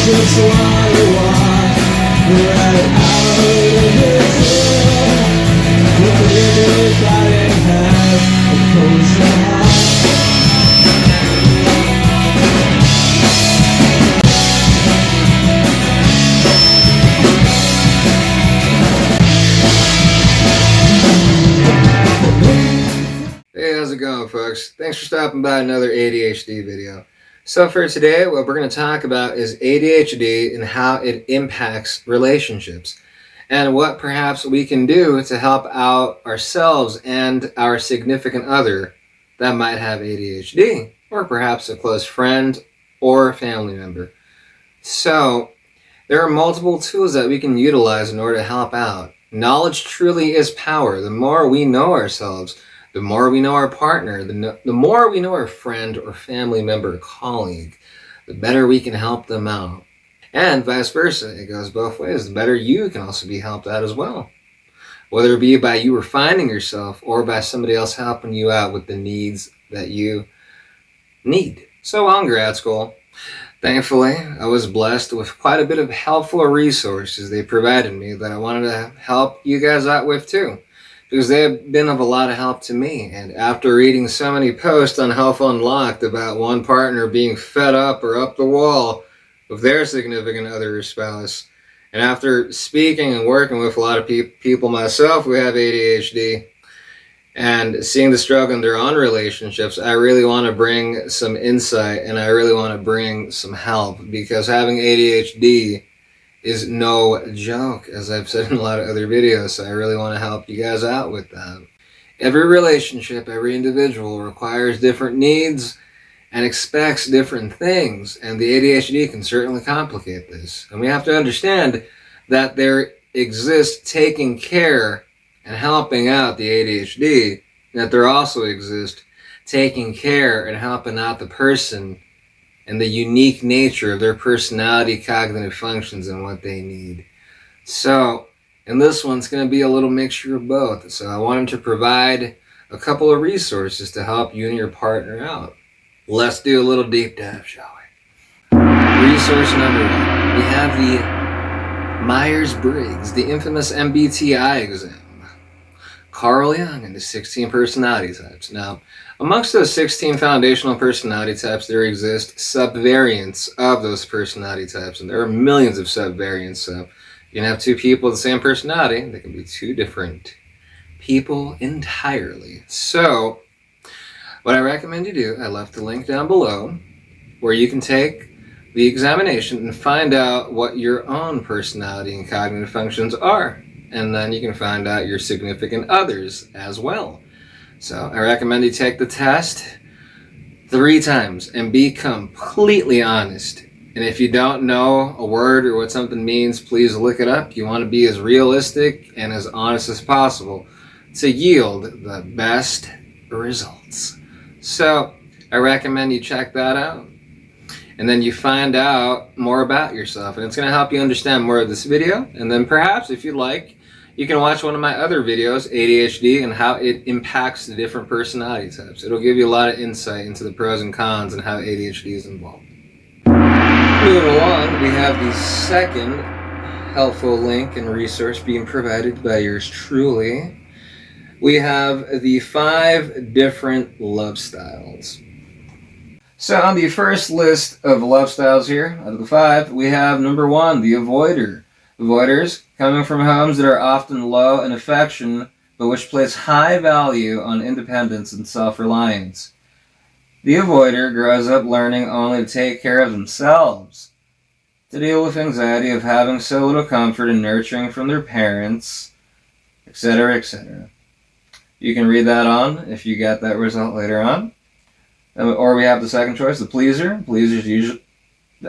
just wanna walk right out of this room. With everybody has a potion heart. Hey, how's it going, folks? Thanks for stopping by another ADHD video. So for today, what we're going to talk about is ADHD and how it impacts relationships, and what perhaps we can do to help out ourselves and our significant other that might have ADHD, or perhaps a close friend or family member. So there are multiple tools that we can utilize in order to help out. Knowledge truly is power. The more we know ourselves, the more we know our partner, the more we know our friend or family member or colleague, the better we can help them out. And vice versa, it goes both ways. The better you can also be helped out as well. Whether it be by you refining yourself or by somebody else helping you out with the needs that you need. So while in grad school, thankfully, I was blessed with quite a bit of helpful resources they provided me that I wanted to help you guys out with too, because they have been of a lot of help to me. And after reading so many posts on Health Unlocked about one partner being fed up or up the wall with their significant other or spouse, and after speaking and working with a lot of people myself who have ADHD, and seeing the struggle in their own relationships, I really want to bring some insight and I really want to bring some help, because having ADHD is no joke, as I've said in a lot of other videos. So I really want to help you guys out with that. Every relationship, every individual requires different needs and expects different things, and the ADHD can certainly complicate this. And we have to understand that there exists taking care and helping out the ADHD, that there also exists taking care and helping out the person and the unique nature of their personality, cognitive functions, and what they need. So, and this one's going to be a little mixture of both. So I wanted to provide a couple of resources to help you and your partner out. Let's do a little deep dive, shall we? Resource number one, we have the Myers-Briggs, the infamous MBTI exam. Carl Jung and the 16 personality types. Now, amongst those 16 foundational personality types, there exist subvariants of those personality types, and there are millions of subvariants. So you can have two people with the same personality. They can be two different people entirely. So what I recommend you do, I left the link down below, where you can take the examination and find out what your own personality and cognitive functions are. And then you can find out your significant others as well. So I recommend you take the test 3 times and be completely honest. And if you don't know a word or what something means, please look it up. You want to be as realistic and as honest as possible to yield the best results. So I recommend you check that out. And then you find out more about yourself. And it's going to help you understand more of this video. And then perhaps, if you'd like, you can watch one of my other videos, ADHD, and how it impacts the different personality types. It'll give you a lot of insight into the pros and cons and how ADHD is involved. Moving along, we have the second helpful link and resource being provided by yours truly. We have the 5 different love styles. So on the first list of love styles here, out of the 5, we have number 1, the avoider. Avoiders, coming from homes that are often low in affection, but which place high value on independence and self-reliance. The avoider grows up learning only to take care of themselves, to deal with anxiety of having so little comfort and nurturing from their parents, etc., etc. You can read that on if you get that result later on. Or we have the second choice, the pleaser.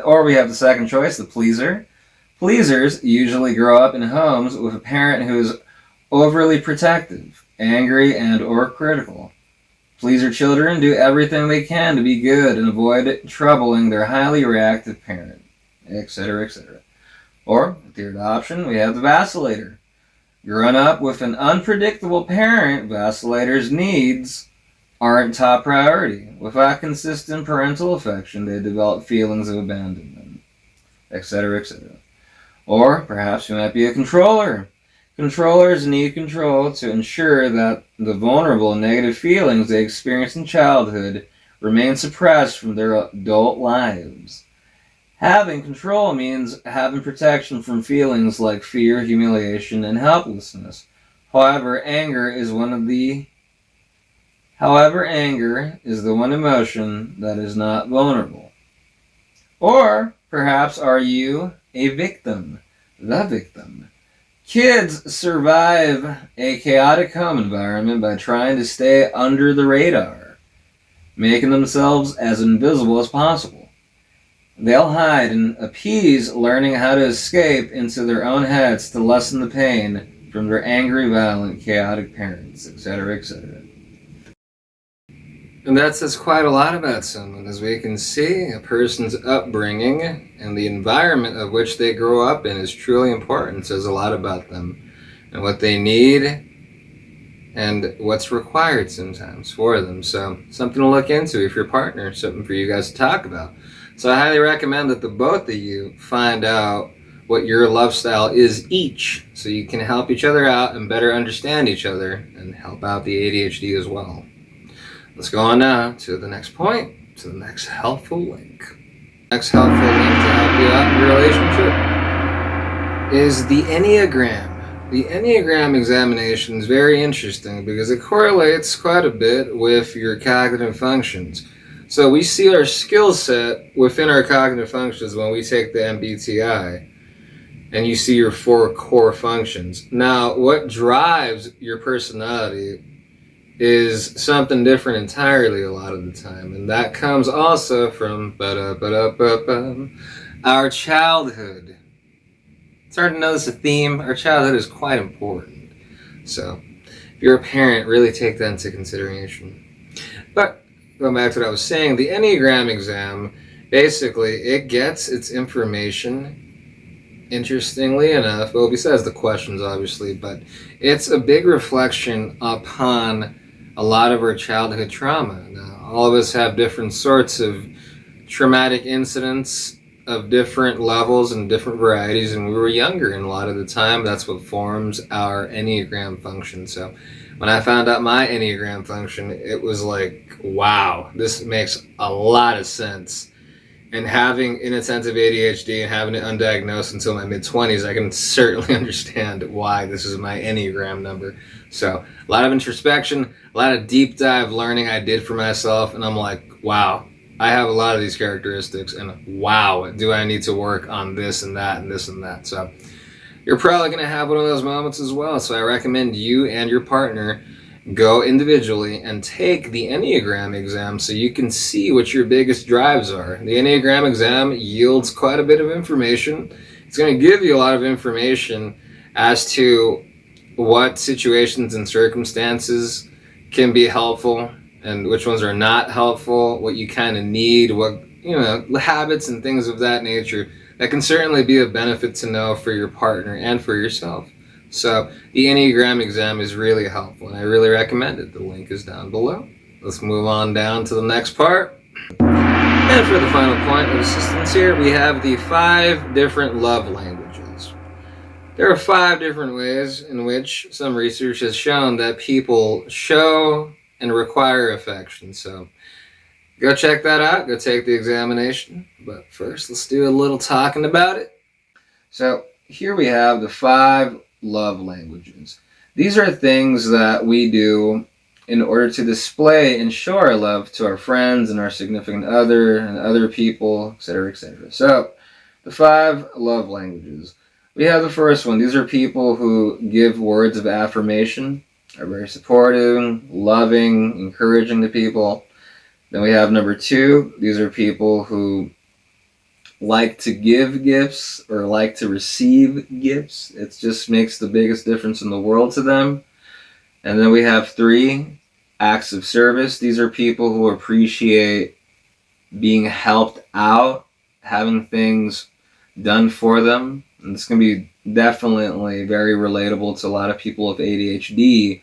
Or we have the second choice, the pleaser. Pleasers usually grow up in homes with a parent who is overly protective, angry, and or critical. Pleaser children do everything they can to be good and avoid troubling their highly reactive parent, etc., etc. Or, the third option, we have the vacillator. Growing up with an unpredictable parent, vacillators' needs aren't top priority. Without consistent parental affection, they develop feelings of abandonment. etc., etc. Or perhaps you might be a controller. Controllers need control to ensure that the vulnerable and negative feelings they experience in childhood remain suppressed from their adult lives. Having control means having protection from feelings like fear, humiliation, and helplessness. However, anger is the one emotion that is not vulnerable. Or perhaps are you a victim? The victim. Kids survive a chaotic home environment by trying to stay under the radar, making themselves as invisible as possible. They'll hide and appease, learning how to escape into their own heads to lessen the pain from their angry, violent, chaotic parents, etc., etc. And that says quite a lot about someone. As we can see, a person's upbringing and the environment of which they grow up in is truly important. It says a lot about them and what they need and what's required sometimes for them. So something to look into if you're a partner, something for you guys to talk about. So I highly recommend that the both of you find out what your love style is each, so you can help each other out and better understand each other and help out the ADHD as well. Let's go on now to the next point, to the next helpful link. Next helpful link to help you out in your relationship is the Enneagram. The Enneagram examination is very interesting because it correlates quite a bit with your cognitive functions. So we see our skill set within our cognitive functions when we take the MBTI, and you see your 4 core functions. Now, what drives your personality is something different entirely a lot of the time, and that comes also from our childhood. It's hard to notice a theme. Our childhood is quite important. So, if you're a parent, really take that into consideration. But going back to what I was saying, the Enneagram exam, basically, it gets its information, interestingly enough, well, besides the questions, obviously, but it's a big reflection upon a lot of our childhood trauma. Now, all of us have different sorts of traumatic incidents of different levels and different varieties, and we were younger, and a lot of the time, that's what forms our Enneagram function. So, when I found out my Enneagram function, it was like, wow, this makes a lot of sense. And having inattentive ADHD and having it undiagnosed until my mid-20s, I can certainly understand why this is my Enneagram number. So, a lot of introspection, a lot of deep dive learning I did for myself, and I'm like, wow, I have a lot of these characteristics, and wow, do I need to work on this and that and this and that. So, you're probably going to have one of those moments as well. So I recommend you and your partner go individually and take the Enneagram exam so you can see what your biggest drives are. The Enneagram exam yields quite a bit of information. It's going to give you a lot of information as to what situations and circumstances can be helpful and which ones are not helpful, what you kind of need, what, habits and things of that nature. That can certainly be a benefit to know for your partner and for yourself. So the Enneagram exam is really helpful, and I really recommend it. The link is down below. Let's move on down to the next part. And for the final point of assistance here, we have the 5 different love languages. There are 5 different ways in which some research has shown that people show and require affection. So go check that out. Go take the examination. But first, let's do a little talking about it. So here we have the 5 love languages. These are things that we do in order to display and show our love to our friends and our significant other and other people, etc., etc. So the 5 love languages. We have the first one. These are people who give words of affirmation, are very supportive, loving, encouraging to people. Then we have number 2. These are people who like to give gifts or like to receive gifts. It just makes the biggest difference in the world to them. And then we have 3, acts of service. These are people who appreciate being helped out, having things done for them. And this can be definitely very relatable to a lot of people with ADHD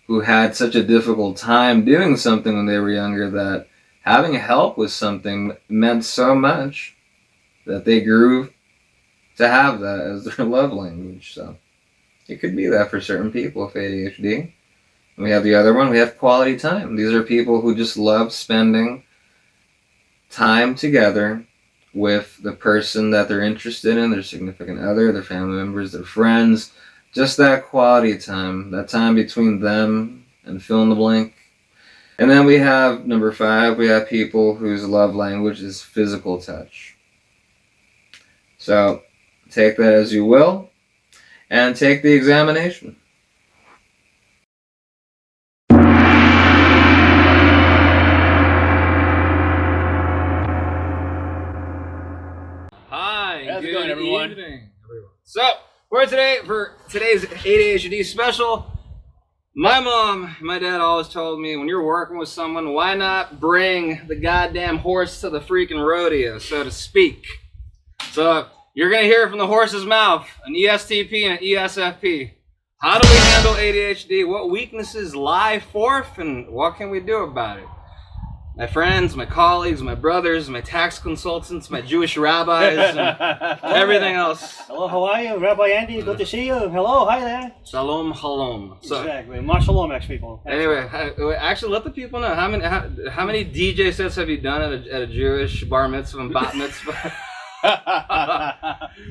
who had such a difficult time doing something when they were younger that having help with something meant so much that they grew to have that as their love language. So it could be that for certain people with ADHD. And we have the other one, we have quality time. These are people who just love spending time together with the person that they're interested in, their significant other, their family members, their friends. Just that quality time, that time between them and fill in the blank. And then we have number 5, we have people whose love language is physical touch. So take that as you will, and take the examination. Hi, how's it going, everyone? Evening, everyone. So for today's ADHD special, my mom, my dad always told me, when you're working with someone, why not bring the goddamn horse to the freaking rodeo, so to speak. So you're going to hear from the horse's mouth, an ESTP and an ESFP. How do we handle ADHD? What weaknesses lie forth, and what can we do about it? My friends, my colleagues, my brothers, my tax consultants, my Jewish rabbis, and everything else. Hello, how are you? Rabbi Andy, good to see you. Hello, hi there. Shalom, halom. So, exactly. Ma shalom, people. anyway, actually, let the people know how many DJ sets have you done at a Jewish bar mitzvah and bat mitzvah?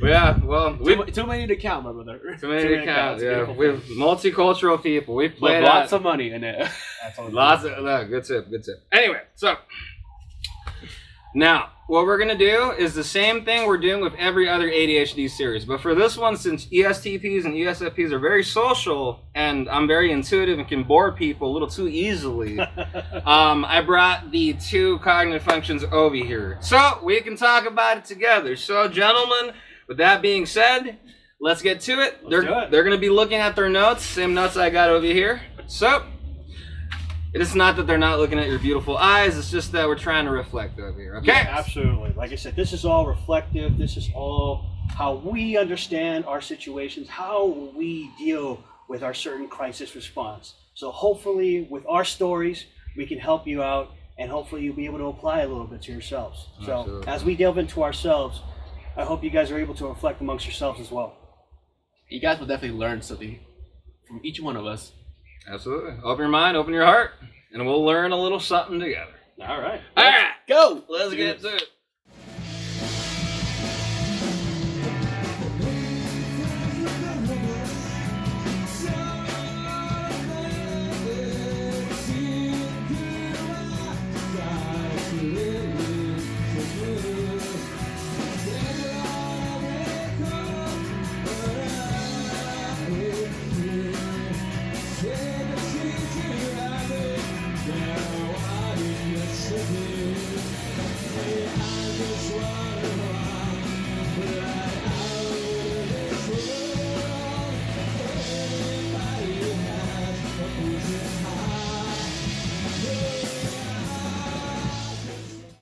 Yeah, well, too many to count, my brother. Too many to count. Yeah, we're multicultural people. We've played lots of money in it. Lots of good tip. Anyway, so now what we're gonna do is the same thing we're doing with every other ADHD series, but for this one, since ESTPs and ESFPs are very social and I'm very intuitive and can bore people a little too easily, I brought the 2 cognitive functions over here so we can talk about it together. So, gentlemen, with that being said, let's get to it. They're gonna be looking at their notes, same notes I got over here. So it's not that they're not looking at your beautiful eyes, it's just that we're trying to reflect over here, okay? Yeah, absolutely. Like I said, this is all reflective. This is all how we understand our situations, how we deal with our certain crisis response. So hopefully with our stories, we can help you out, and hopefully you'll be able to apply a little bit to yourselves. So Absolutely. As we delve into ourselves, I hope you guys are able to reflect amongst yourselves as well. You guys will definitely learn something from each one of us. Absolutely. Open your mind, open your heart, and we'll learn a little something together. All right. All right, Go! let's get to it.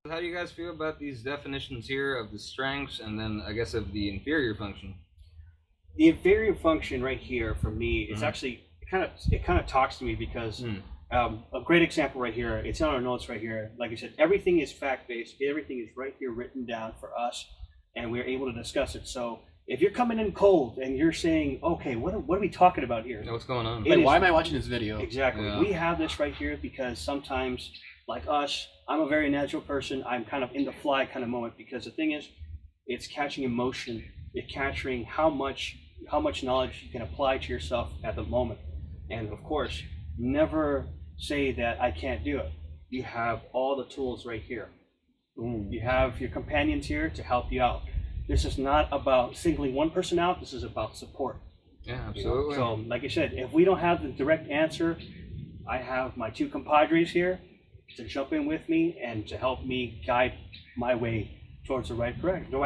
How do you guys feel about these definitions here of the strengths and then I guess of the inferior function? The inferior function right here for me is actually it kind of talks to me because a great example right here. It's on our notes right here. Like I said, everything is fact-based. Everything is right here written down for us, and we're able to discuss it. So if you're coming in cold and you're saying, okay, what are we talking about here? What's going on? Like, why am I watching this video? Exactly. Yeah. We have this right here because sometimes, like us, I'm a very natural person. I'm kind of in the fly kind of moment because the thing is, it's catching emotion. It's capturing how much knowledge you can apply to yourself at the moment. And of course, never say that I can't do it. You have all the tools right here. You have your companions here to help you out. This is not about singling one person out. This is about support. Yeah, absolutely. You know? So, like I said, if we don't have the direct answer, I have my 2 compadres here to jump in with me and to help me guide my way towards the right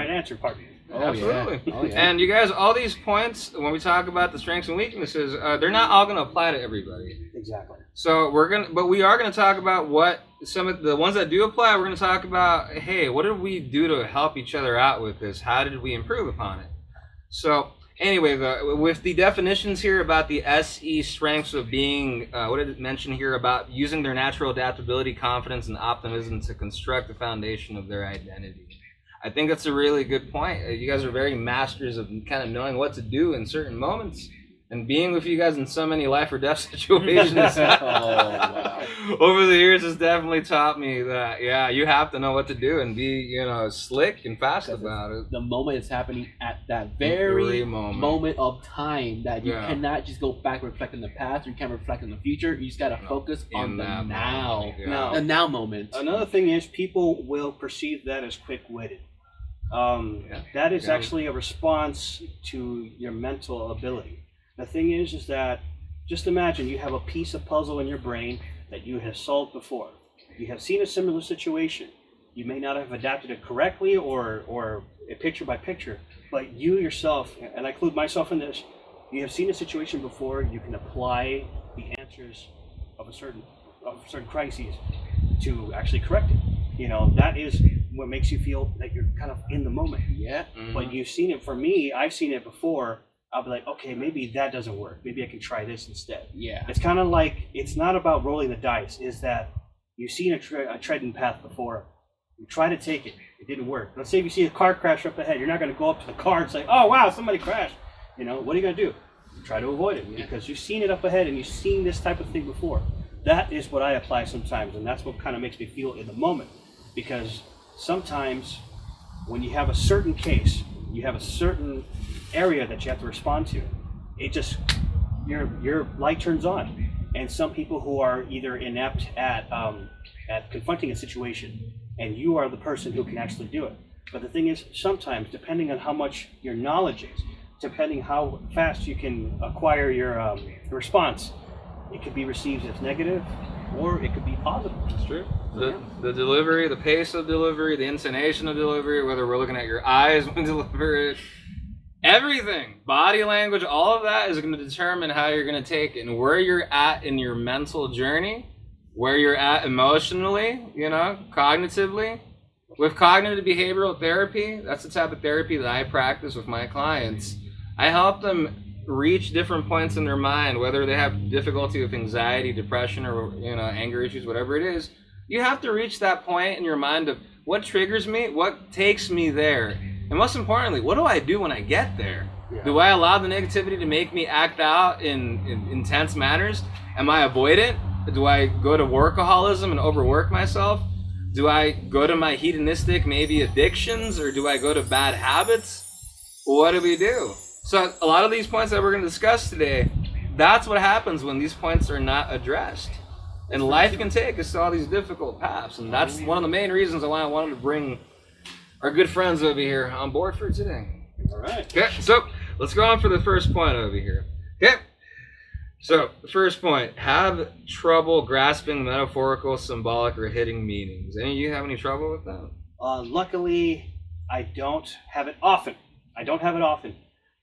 answer, pardon me. Absolutely. Yeah. Oh, yeah. And you guys, all these points, when we talk about the strengths and weaknesses, they're not all going to apply to everybody. Exactly. So we are going to talk about what some of the ones that do apply. We're going to talk about, hey, what did we do to help each other out with this? How did we improve upon it? So anyway, with the definitions here about the SE strengths of being, what did it mention here about using their natural adaptability, confidence, and optimism to construct the foundation of their identity? I think that's a really good point. You guys are very masters of kind of knowing what to do in certain moments. And being with you guys in so many life or death situations over the years has definitely taught me that, yeah, you have to know what to do and be, slick and fast about it. The moment is happening at that very moment of time that you cannot just go back and reflect in the past, or you can't reflect in the future. You just got to focus on the now. The now moment. Another thing is people will perceive that as quick-witted. That is actually a response to your mental ability. The thing is that just imagine you have a piece of puzzle in your brain that you have solved before. You have seen a similar situation. You may not have adapted it correctly or picture by picture, but you yourself, and I include myself in this, you have seen a situation before. You can apply the answers of certain crises to actually correct it. That is what makes you feel that you're kind of in the moment. Yeah. Mm-hmm. But you've seen it. For me, I've seen it before. I'll be like, okay, maybe that doesn't work. Maybe I can try this instead. Yeah. It's kind of like, it's not about rolling the dice. Is that you've seen a treading path before. You try to take it. It didn't work. Let's say if you see a car crash up ahead, you're not going to go up to the car and say, oh, wow, somebody crashed. What are you going to do? Try to avoid it because you've seen it up ahead and you've seen this type of thing before. That is what I apply sometimes, and that's what kind of makes me feel in the moment. Because sometimes when you have a certain case, you have a certain area that you have to respond to, it just, your light turns on. And some people who are either inept at confronting a situation, and you are the person who can actually do it. But the thing is, sometimes, depending on how much your knowledge is, depending how fast you can acquire your response, it could be received as negative, or it could be positive. It's true. The delivery, the pace of delivery, the intonation of delivery, whether we're looking at your eyes when deliver it, everything, body language, all of that is going to determine how you're going to take it and where you're at in your mental journey, where you're at emotionally, cognitively. With cognitive behavioral therapy, that's the type of therapy that I practice with my clients. I help them reach different points in their mind, whether they have difficulty with anxiety, depression, or anger issues, whatever it is. You have to reach that point in your mind of what triggers me, what takes me there. And most importantly, what do I do when I get there? Yeah. Do I allow the negativity to make me act out in intense manners? Am I avoidant? Do I go to workaholism and overwork myself? Do I go to my hedonistic, maybe addictions, or do I go to bad habits? What do we do? So a lot of these points that we're going to discuss today, that's what happens when these points are not addressed. And life can take us to all these difficult paths. And that's one of the main reasons why I wanted to bring our good friends over here on board for today. All right. Okay, so let's go on for the first point over here. Okay, so the first point, have trouble grasping metaphorical, symbolic, or hidden meanings. Any of you have any trouble with that? Luckily, I don't have it often.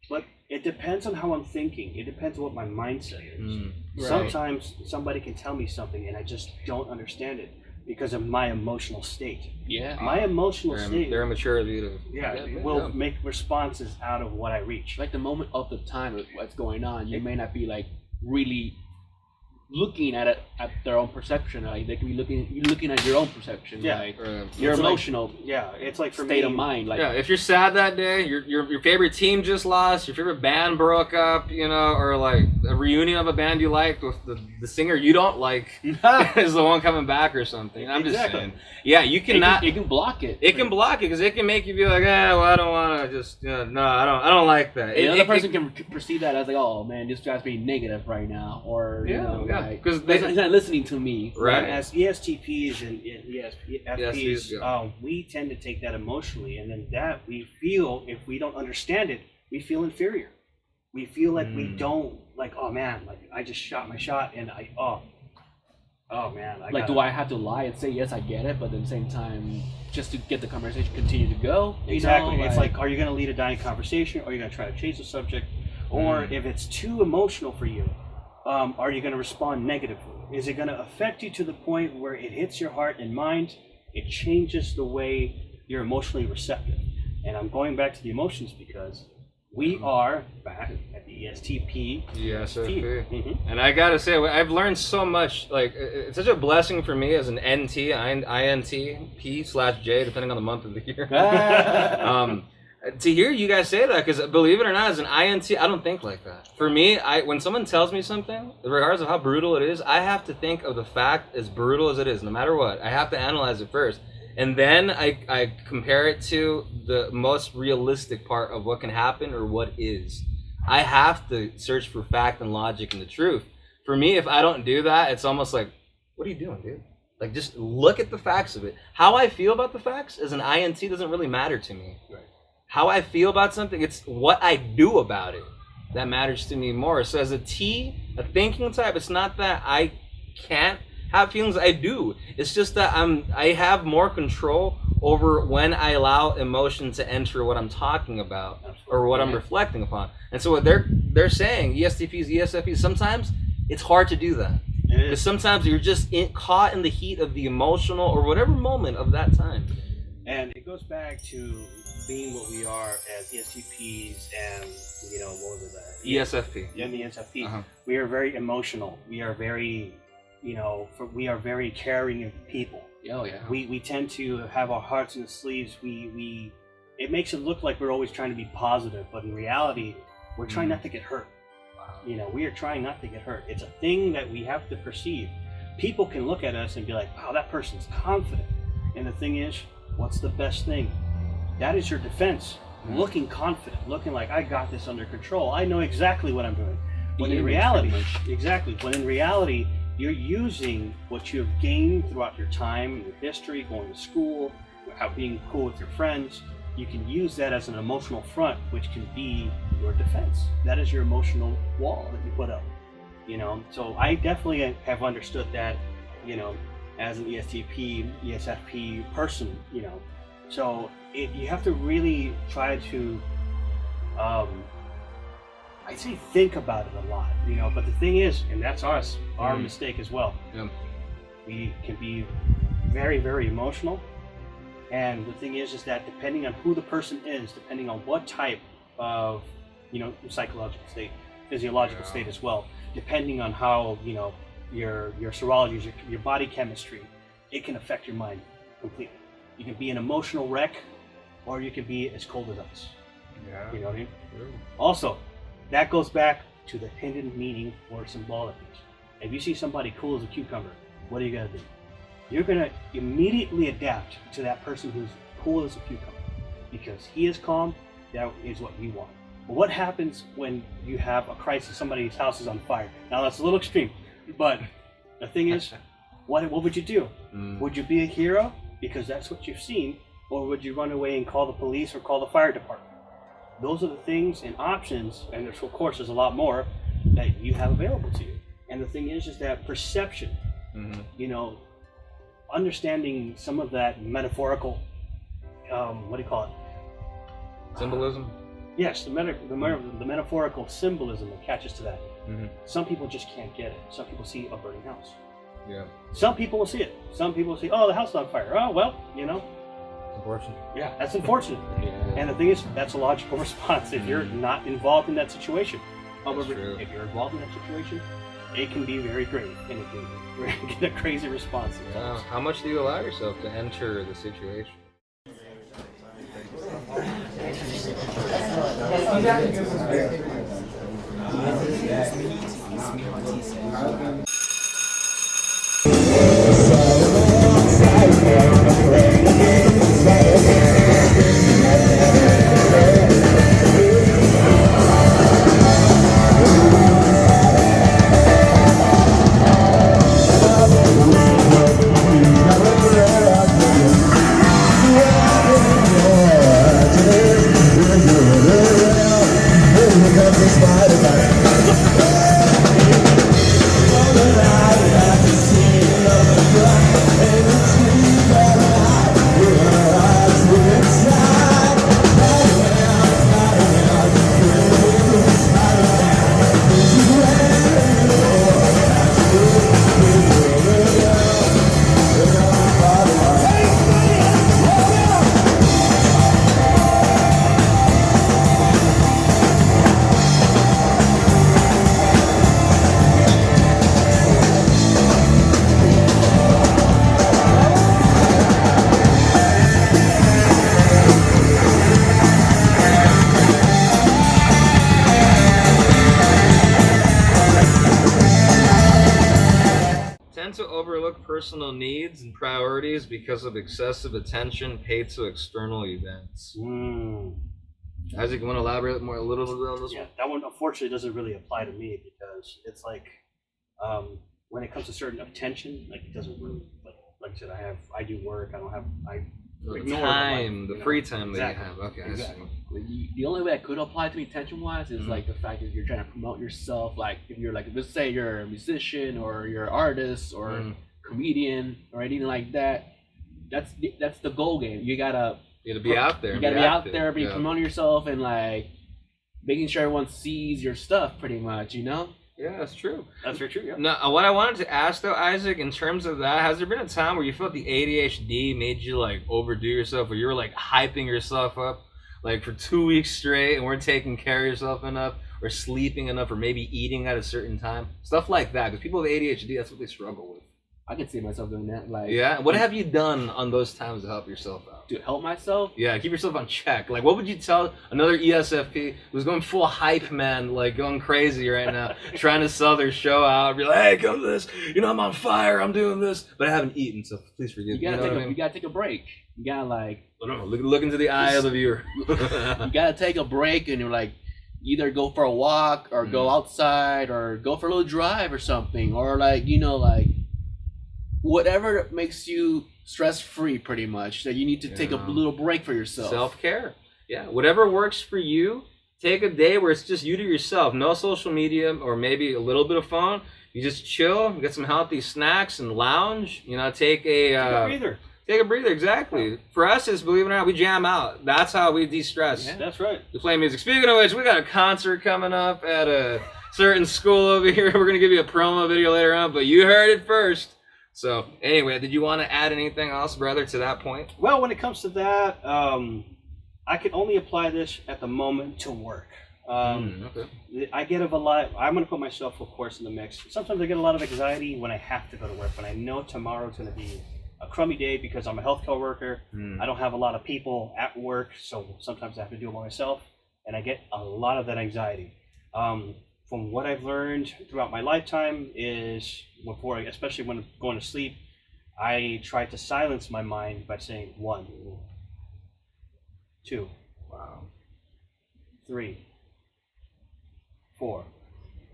But it depends on how I'm thinking. It depends on what my mindset is. Right. Sometimes somebody can tell me something and I just don't understand it because of my emotional state. Yeah. My emotional state. Their maturity to will make responses out of what I reach. Like the moment of the time of what's going on, you may not be like really looking at it at their own perception. Like they can be looking at your own perception. Yeah. Like your emotional. It's like for state me, of mind. Like if you're sad that day, your favorite team just lost, your favorite band broke up, or like a reunion of a band you liked with the singer you don't like is the one coming back or something. I'm just saying. Yeah, you cannot. It can block it. It can block it because it can make you be like, I don't want to just, no, I don't like that. The other person can perceive that as like, oh man, this guy's being negative right now, or because he's not listening to me. Right. As ESTPs and ESFPs, we tend to take that emotionally, and then that we feel, if we don't understand it, we feel inferior. We feel like we don't, like, oh man, like I just shot my shot, and oh man, do I have to lie and say yes, I get it, but at the same time, just to get the conversation continue to go? Exactly. It's like, are you going to lead a dying conversation, or are you going to try to change the subject, or if it's too emotional for you, are you going to respond negatively? Is it going to affect you to the point where it hits your heart and mind? It changes the way you're emotionally receptive. And I'm going back to the emotions because we are back at the ESTP, ESFP. And I gotta say, I've learned so much. Like, it's such a blessing for me as an NT, INTP/J, depending on the month of the year. To hear you guys say that, because believe it or not, as an INT, I don't think like that. For me, when someone tells me something, regardless of how brutal it is, I have to think of the fact as brutal as it is, no matter what. I have to analyze it first. And then I compare it to the most realistic part of what can happen or what is. I have to search for fact and logic and the truth. For me, if I don't do that, it's almost like, what are you doing, dude? Like, just look at the facts of it. How I feel about the facts as an INT doesn't really matter to me. Right. How I feel about something, it's what I do about it that matters to me more. So as a T, a thinking type, it's not that I can't have feelings, I do. It's just that I have more control over when I allow emotion to enter what I'm talking about or what I'm reflecting upon. And so what they're saying, ESTPs, ESFPs, sometimes it's hard to do that. Because sometimes you're just caught in the heat of the emotional or whatever moment of that time. And it goes back to being what we are as ESTPs and, what was it? ESFP. Yeah, the ESFP. We are very emotional. We are very, we are very caring of people. Oh, yeah. We tend to have our hearts in the sleeves. It makes it look like we're always trying to be positive, but in reality, we're trying not to get hurt. Wow. We are trying not to get hurt. It's a thing that we have to perceive. People can look at us and be like, wow, that person's confident. And the thing is, what's the best thing? That is your defense. Looking confident, looking like I got this under control. I know exactly what I'm doing. When in reality, when in reality, you're using what you have gained throughout your time, your history, going to school, being cool with your friends. You can use that as an emotional front, which can be your defense. That is your emotional wall that you put up. So I definitely have understood that, as an ESTP, ESFP person, So you have to really try to, I'd say think about it a lot, but the thing is, and that's our mistake as well. Yeah. We can be very, very emotional. And the thing is that depending on who the person is, depending on what type of, psychological state, physiological state as well, depending on how, your serology, your body chemistry, it can affect your mind completely. You can be an emotional wreck, or you can be as cold as ice. Yeah. You know what I mean? True. Also, that goes back to the hidden meaning or symbolic. If you see somebody cool as a cucumber, what are you gonna do? You're gonna immediately adapt to that person who's cool as a cucumber, because he is calm. That is what you want. But what happens when you have a crisis? Somebody's house is on fire. Now that's a little extreme, but the thing is, what would you do? Would you be a hero because that's what you've seen, or would you run away and call the police or call the fire department? Those are the things and options, and of course there's a lot more that you have available to you. And the thing is that perception, understanding some of that metaphorical, Symbolism? Yes, the metaphorical symbolism that catches to that. Some people just can't get it. Some people see a burning house. Yeah. Some people will see it. Some people will see, oh, the house is on fire. Oh, well, Unfortunate. Yeah, that's unfortunate. And the thing is, that's a logical response if you're not involved in that situation. However, if you're involved in that situation, it can be very grave, and it can get a crazy response. Yeah. How much do you allow yourself to enter the situation? Spider-Man. personal needs and priorities because of excessive attention paid to external events. Isaac, you want to elaborate a little bit on this one? Yeah, that one unfortunately doesn't really apply to me because it's like when it comes to certain attention, like it doesn't really like I said, I do work, the free time that you have. Okay, exactly. The only way that could apply to me attention-wise is like the fact that you're trying to promote yourself. Like if you're like, let's say you're a musician or you're an artist or comedian or anything like that. That's the goal game. You gotta be out there. You gotta be out there, be promoting yourself and like making sure everyone sees your stuff. Pretty much, you know. Yeah, that's true. That's very true. Yeah. Now, what I wanted to ask though, Isaac, in terms of that, has there been a time where you felt the ADHD made you like overdo yourself, or you were like hyping yourself up, like for 2 weeks straight, and weren't taking care of yourself enough, or sleeping enough, or maybe eating at a certain time, stuff like that? Because people with ADHD, that's what they struggle with. I can see myself doing that. Like, yeah. What have you done on those times to help yourself out? To help myself? Yeah, keep yourself on check. Like, what would you tell another ESFP who's going full hype man, like going crazy right now, trying to sell their show out, be like, hey, come to this, I'm on fire, I'm doing this, but I haven't eaten, so please forgive me. You gotta take a break. You gotta like look into the eye of the viewer. You gotta take a break and you're like either go for a walk or go outside or go for a little drive or something, or like like whatever makes you stress-free, pretty much, that you need to take a little break for yourself. Self-care. Yeah, whatever works for you. Take a day where it's just you to yourself. No social media or maybe a little bit of phone. You just chill, get some healthy snacks and lounge. Take a breather. Take a breather, exactly. For us, it's, believe it or not, we jam out. That's how we de-stress. Yeah, that's right. We play music. Speaking of which, we got a concert coming up at a certain school over here. We're going to give you a promo video later on, but you heard it first. So, anyway, did you want to add anything else, brother, to that point? Well, when it comes to that, I can only apply this at the moment to work. Okay. I get a lot. I'm going to put myself, of course, in the mix. Sometimes I get a lot of anxiety when I have to go to work, when I know tomorrow's going to be a crummy day because I'm a healthcare worker. I don't have a lot of people at work, so sometimes I have to do it by myself, and I get a lot of that anxiety. From what I've learned throughout my lifetime is, especially when I'm going to sleep, I try to silence my mind by saying 1, 2, 3, 4.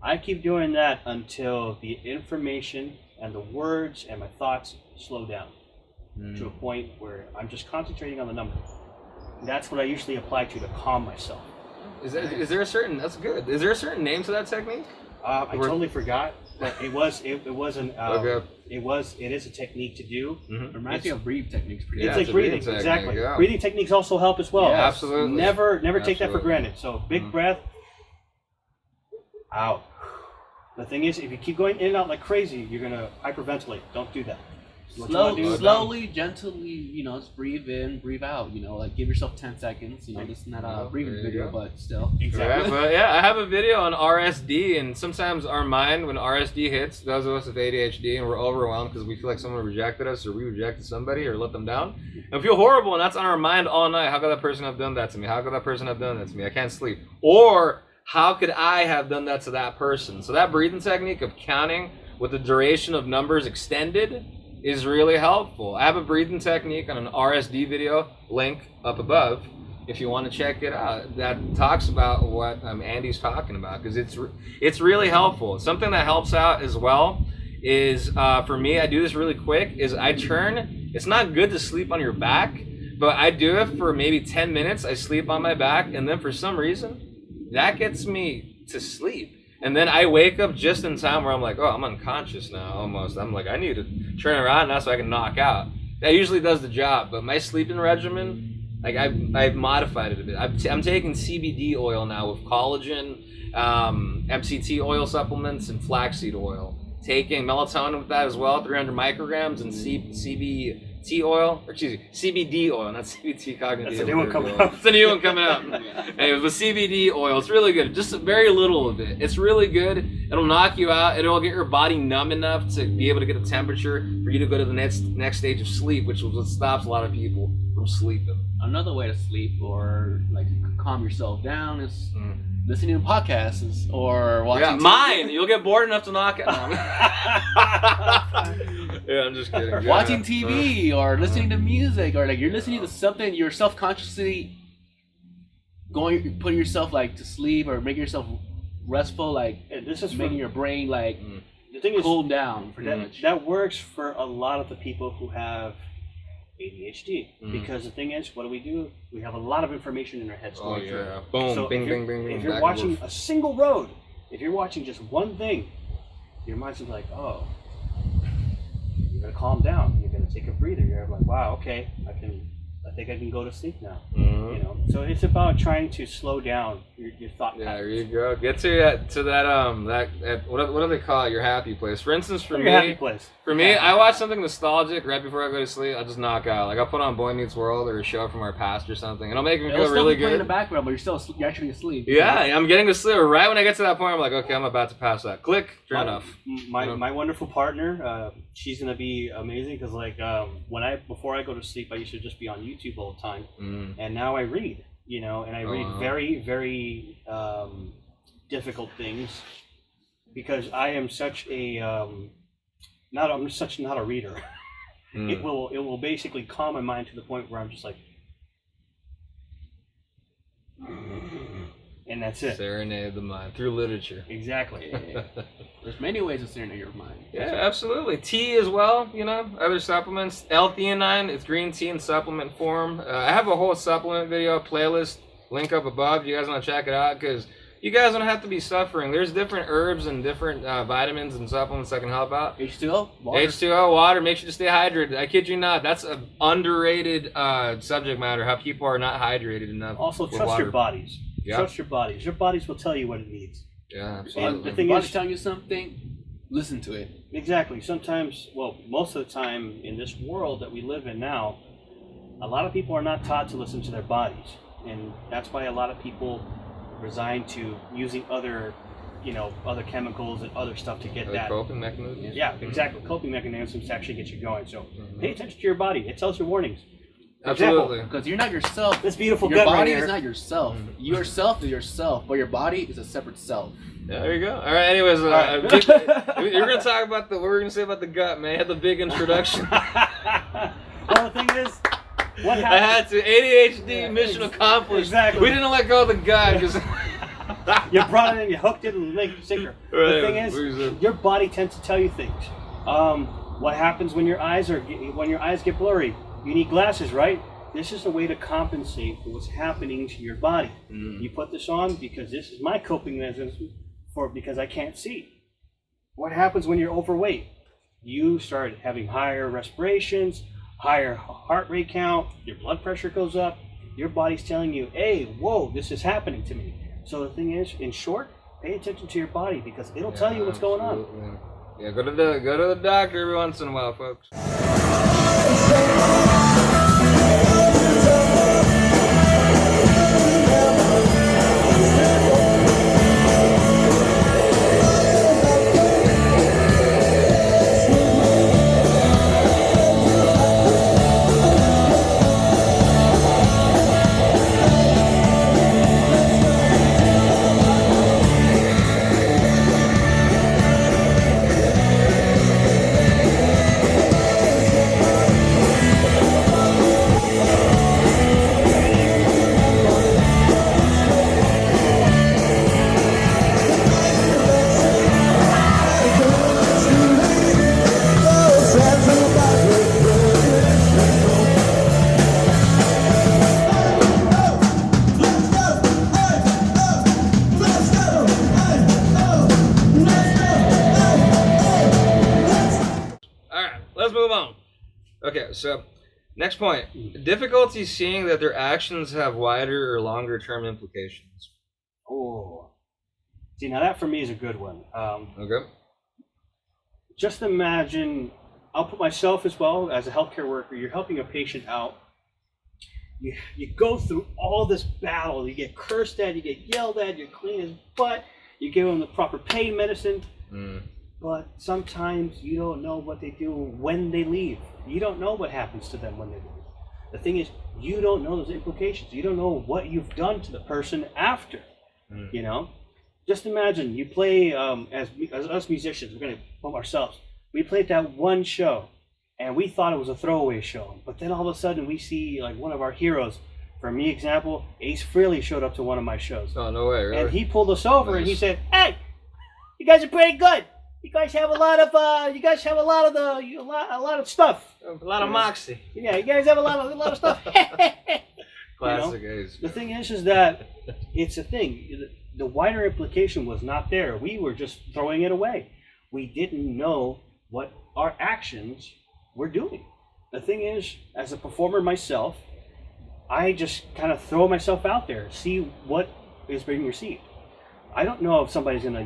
I keep doing that until the information and the words and my thoughts slow down to a point where I'm just concentrating on the number. That's what I usually apply to calm myself. Is there a certain? That's good. Is there a certain name to that technique? I totally forgot, but it is a technique to do. Reminds me of breathing techniques. It's like breathing, exactly. Yeah. Breathing techniques also help as well. Yeah, absolutely. Never take that for granted. So big breath, out. The thing is, if you keep going in and out like crazy, you're gonna hyperventilate. Don't do that. Slowly, gently, just breathe in, breathe out. Like give yourself 10 seconds. This is not a breathing video, but still. Exactly. Yeah, but I have a video on RSD, and sometimes our mind, when RSD hits, those of us with ADHD, and we're overwhelmed because we feel like someone rejected us, or we rejected somebody, or let them down, and feel horrible, and that's on our mind all night. How could that person have done that to me? How could that person have done that to me? I can't sleep. Or how could I have done that to that person? So that breathing technique of counting with the duration of numbers extended is really helpful. I have a breathing technique on an RSD video, link up above, if you want to check it out, that talks about what Andy's talking about, because it's really helpful. Something that helps out as well is, for me, I do this really quick, is I turn, it's not good to sleep on your back, but I do it for maybe 10 minutes, I sleep on my back, and then for some reason, that gets me to sleep. And then I wake up just in time where I'm like, oh, I'm unconscious now almost. I'm like, I need to turn around now so I can knock out. That usually does the job, but my sleeping regimen, like I've modified it a bit. I'm taking CBD oil now with collagen, MCT oil supplements, and flaxseed oil. Taking melatonin with that as well, 300 micrograms, and CBD oil, CBD oil, not CBT cognitive. That's a new one coming up. It's a new one coming up. Anyway, with CBD oil, it's really good. Just very little of it. It's really good. It'll knock you out. It'll get your body numb enough to be able to get the temperature for you to go to the next stage of sleep, which is what stops a lot of people from sleeping. Another way to sleep or like calm yourself down is listening to podcasts or watching TV. Mine. You'll get bored enough to knock it out. Yeah, I'm just kidding. Watching TV or listening to music, or like you're listening to something, you're self-consciously putting yourself like to sleep or making yourself restful, like this is making your brain like the thing is cool down for damage. That works for a lot of the people who have ADHD, because the thing is, what do? We have a lot of information in our heads going through. Boom, So bing, bing, bing, bing. if you're watching a single road, if you're watching just one thing, your mind's just like, oh, you're gonna calm down. You're gonna take a breather. You're like, wow, okay, I think I can go to sleep now. You know, so it's about trying to slow down your thought patterns. There you go. Get to that what do they call it? Your happy place. For instance, for me, happy place. I watch something nostalgic right before I go to sleep. I just knock out. Like I'll put on Boy Meets World or a show from our past or something, and it'll make me feel really good. In the background, but you're actually asleep. Yeah, I'm getting to sleep. Right when I get to that point, I'm like, okay, I'm about to pass that. Click, turn off. My wonderful partner, she's gonna be amazing because like before I go to sleep, I used to just be on YouTube all the time, and now I read. You know, and I read very, very difficult things because I am such a not a reader. It will basically calm my mind to the point where I'm just like, and that's it. Serenade the mind through literature. Exactly. There's many ways to serenade your mind. Yeah, absolutely. Tea as well, you know, other supplements. L-theanine, it's green tea in supplement form. I have a whole supplement video playlist, link up above. You guys want to check it out because you guys don't have to be suffering. There's different herbs and different vitamins and supplements that can help out. H2O? Water. H2O, water, makes you to stay hydrated. I kid you not. That's an underrated subject matter, how people are not hydrated enough. Also, trust your bodies. Yeah. Trust your bodies. Your bodies will tell you what it needs. Yeah, absolutely. And the thing body's is, telling you something, listen to it. Exactly. Sometimes, well, most of the time in this world that we live in now, a lot of people are not taught to listen to their bodies. And that's why a lot of people resign to using other chemicals and other stuff to get that. Coping mechanisms? Yeah, exactly. Coping mechanisms to actually get you going. So pay attention to your body. It tells you warnings. Absolutely. Because you're not yourself. This beautiful your gut right body here. is not yourself. Yourself is yourself, but your body is a separate self. Yeah, there you go. All right. Anyways, you're gonna talk about what we're gonna say about the gut, man. I had the big introduction. Well, the thing is, what happened? I had to ADHD mission accomplished. Exactly. We didn't let go of the gut because you brought it in, you hooked it, and make it sicker. The thing is, your body tends to tell you things. What happens when your eyes get blurry? You need glasses, right? This is a way to compensate for what's happening to your body. You put this on because this is my coping mechanism because I can't see. What happens when you're overweight? You start having higher respirations, higher heart rate count, your blood pressure goes up. Your body's telling you, hey, whoa, this is happening to me. So the thing is, in short, pay attention to your body because it'll tell you what's going on. Yeah, go to the doctor every once in a while, folks. Okay, so next point. Difficulty seeing that their actions have wider or longer term implications. Oh. See, now that for me is a good one. Okay. Just imagine, I'll put myself as well as a healthcare worker, you're helping a patient out. You go through all this battle, you get cursed at, you get yelled at, you're clean as butt, you give them the proper pain medicine. But sometimes you don't know what they do when they leave. You don't know what happens to them when they leave. The thing is, you don't know those implications. You don't know what you've done to the person after. You know, just imagine you play as us musicians. We're gonna pump ourselves. We played that one show. and we thought it was a throwaway show. But then all of a sudden we see like one of our heroes. For me, example, Ace Frehley showed up to one of my shows. Oh, no way, really? And he pulled us over and he said, "Hey, you guys are pretty good. You guys have a lot of stuff. A lot of moxie. Yeah, you guys have a lot of stuff." Classic Ace. The thing is that it's a thing. The wider implication was not there. We were just throwing it away. We didn't know what our actions were doing. The thing is, as a performer myself, I just kind of throw myself out there, see what is being received. I don't know if somebody's gonna,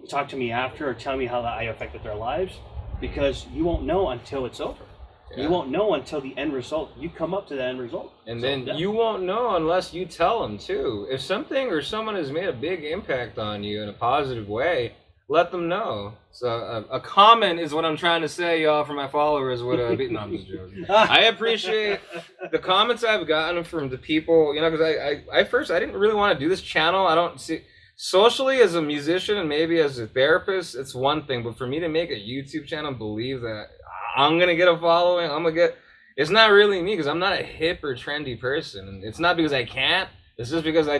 talk to me after or tell me how I affected their lives, because you won't know until it's over. Yeah. You won't know until the end result. You come up to the end result. And then you won't know unless you tell them too. If something or someone has made a big impact on you in a positive way, let them know. So a comment is what I'm trying to say, y'all, for my followers. No, I'm just joking. I appreciate the comments I've gotten from the people, because I didn't really want to do this channel. I don't see, socially as a musician and maybe as a therapist, it's one thing. But for me to make a YouTube channel and believe that I'm going to get a following, it's not really me, because I'm not a hip or trendy person. And it's not because I can't. It's just because I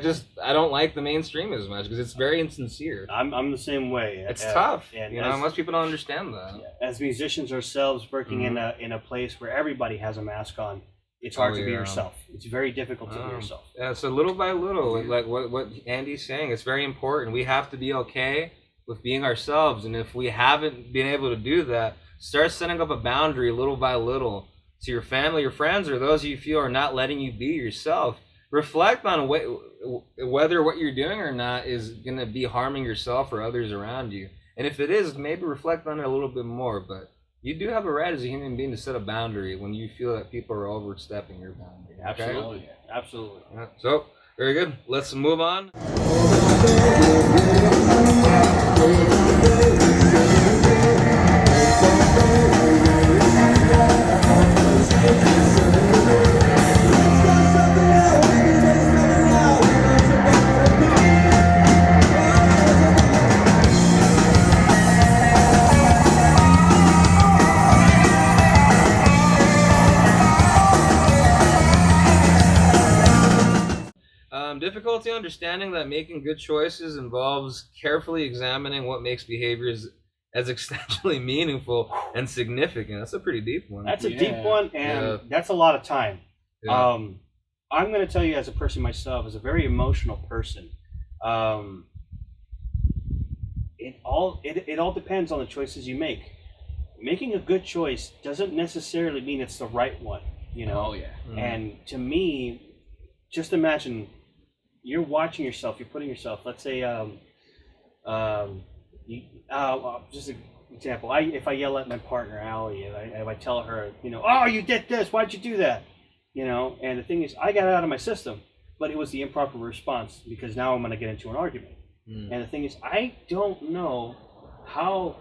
don't like the mainstream as much, because it's very insincere. I'm the same way. It's tough. And most people don't understand that. As musicians ourselves, working in a place where everybody has a mask on, it's hard to be yourself. It's very difficult to be yourself. Yeah, so little by little, like what Andy's saying, it's very important. We have to be okay with being ourselves. And if we haven't been able to do that, start setting up a boundary little by little to your family, your friends, or those you feel are not letting you be yourself. Reflect on whether what you're doing or not is going to be harming yourself or others around you. And if it is, maybe reflect on it a little bit more. But you do have a right as a human being to set a boundary when you feel that people are overstepping your boundary. Okay? Absolutely. Absolutely. Yeah. So, very good. Let's move on. Difficulty understanding that making good choices involves carefully examining what makes behaviors as existentially meaningful and significant. That's a pretty deep one. That's a deep one, and that's a lot of time. Yeah. I'm going to tell you, as a person myself, as a very emotional person, it all depends on the choices you make. Making a good choice doesn't necessarily mean it's the right one, Oh yeah. Mm-hmm. And to me, just imagine you're watching yourself. You're putting yourself. Let's say, just an example. If I yell at my partner Allie, and if I tell her, "Oh, you did this. Why'd you do that?" And the thing is, I got it out of my system, but it was the improper response, because now I'm going to get into an argument. And the thing is, I don't know how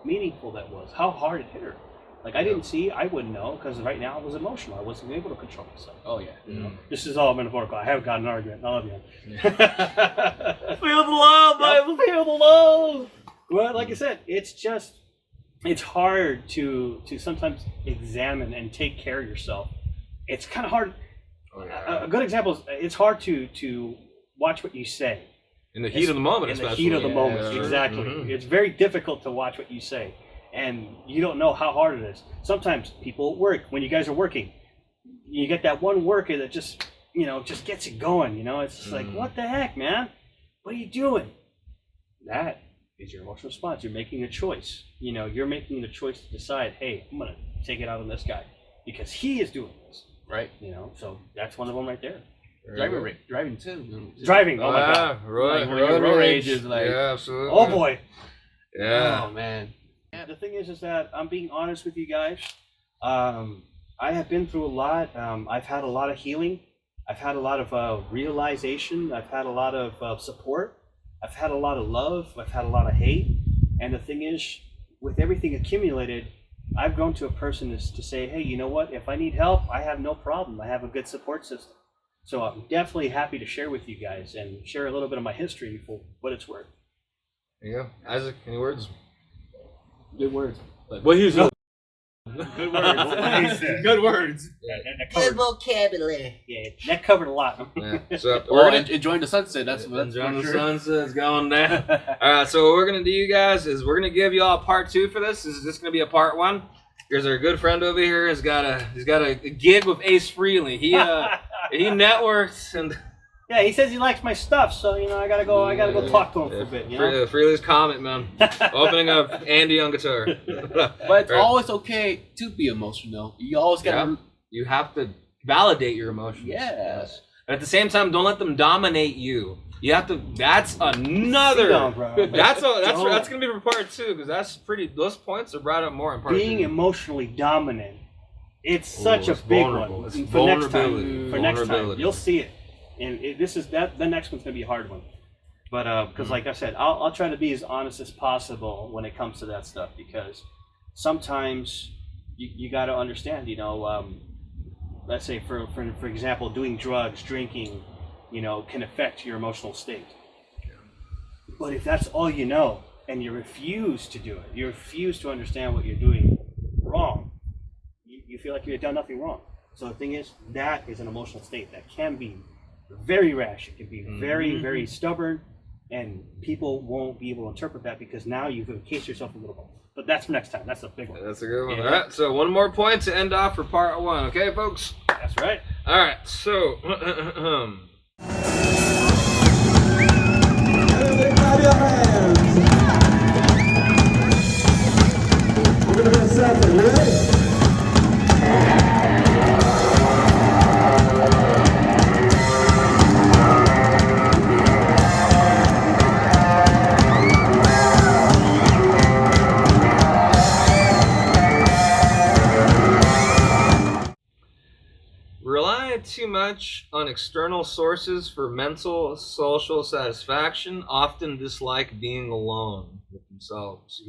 meaningful that was, how hard it hit her. Like, I didn't see, I wouldn't know, because right now I was emotional. I wasn't able to control myself. Oh yeah. This is all metaphorical. I haven't got an argument. I love you. Feel the love, Bible. Feel the love. Well, like I said, it's hard to sometimes examine and take care of yourself. It's kind of hard. Oh, yeah. A good example is, it's hard to watch what you say. In the heat of the moment, in especially. the heat of the moment, Sure. exactly. Mm-hmm. It's very difficult to watch what you say, and you don't know how hard it is. Sometimes people at work, when you guys are working, you get that one worker that just gets it going. It's just like, what the heck, man? What are you doing? That is your emotional response. You're making a choice. You're making the choice to decide, hey, I'm gonna take it out on this guy because he is doing this. Right. So that's one of them right there. Driving too. Driving. Oh my God. Road rage is like. Yeah, absolutely. Oh boy. Yeah. Oh man. Yeah. The thing is that I'm being honest with you guys. I have been through a lot. I've had a lot of healing. I've had a lot of realization. I've had a lot of support. I've had a lot of love. I've had a lot of hate. And the thing is, with everything accumulated, I've grown to a person to say, hey, you know what? If I need help, I have no problem. I have a good support system. So I'm definitely happy to share with you guys and share a little bit of my history for what it's worth. There you go. Isaac, any words? Good words. Well, here's Good words. Good words. Yeah, that covered, vocabulary. yeah, that covered a lot. Yeah. So Or enjoying the sunset. That's enjoying for the sure. sunset's going down. All right, so what we're gonna do, you guys, is we're gonna give you all part 2 for this. This is just gonna be a part 1. Here's our good friend over here. He's got a gig with Ace Frehley. He networks and. Yeah, he says he likes my stuff, so I gotta go talk to him for a bit. Frehley's Comet, man. Opening up Andy on guitar. But it's always okay to be emotional. You always gotta. You have to validate your emotions. Yes. But at the same time, don't let them dominate you. You have to. That's another. No, bro. That's gonna be for part 2 because that's pretty. Those points are brought up more in part 2. Being emotionally dominant, it's such a big vulnerable. one. It's For next vulnerability. time, Vulnerability. you'll see it. And the next one's gonna be a hard one, but because like I said, I'll try to be as honest as possible when it comes to that stuff, because sometimes you got to understand, let's say for example, doing drugs, drinking, can affect your emotional state. But if that's all you know and you refuse to do it, you refuse to understand what you're doing wrong, you feel like you've done nothing wrong. So the thing is, that is an emotional state that can be very rash. It can be very, very stubborn, and people won't be able to interpret that because now you've encased yourself a little bit. But that's for next time. That's a big one. That's a good one. Yeah. All right, so one more point to end off for part 1. Okay, folks? That's right. All right, so... Everybody clap your hands. We're gonna get something, you ready? Rely too much on external sources for mental, social satisfaction, often dislike being alone with themselves.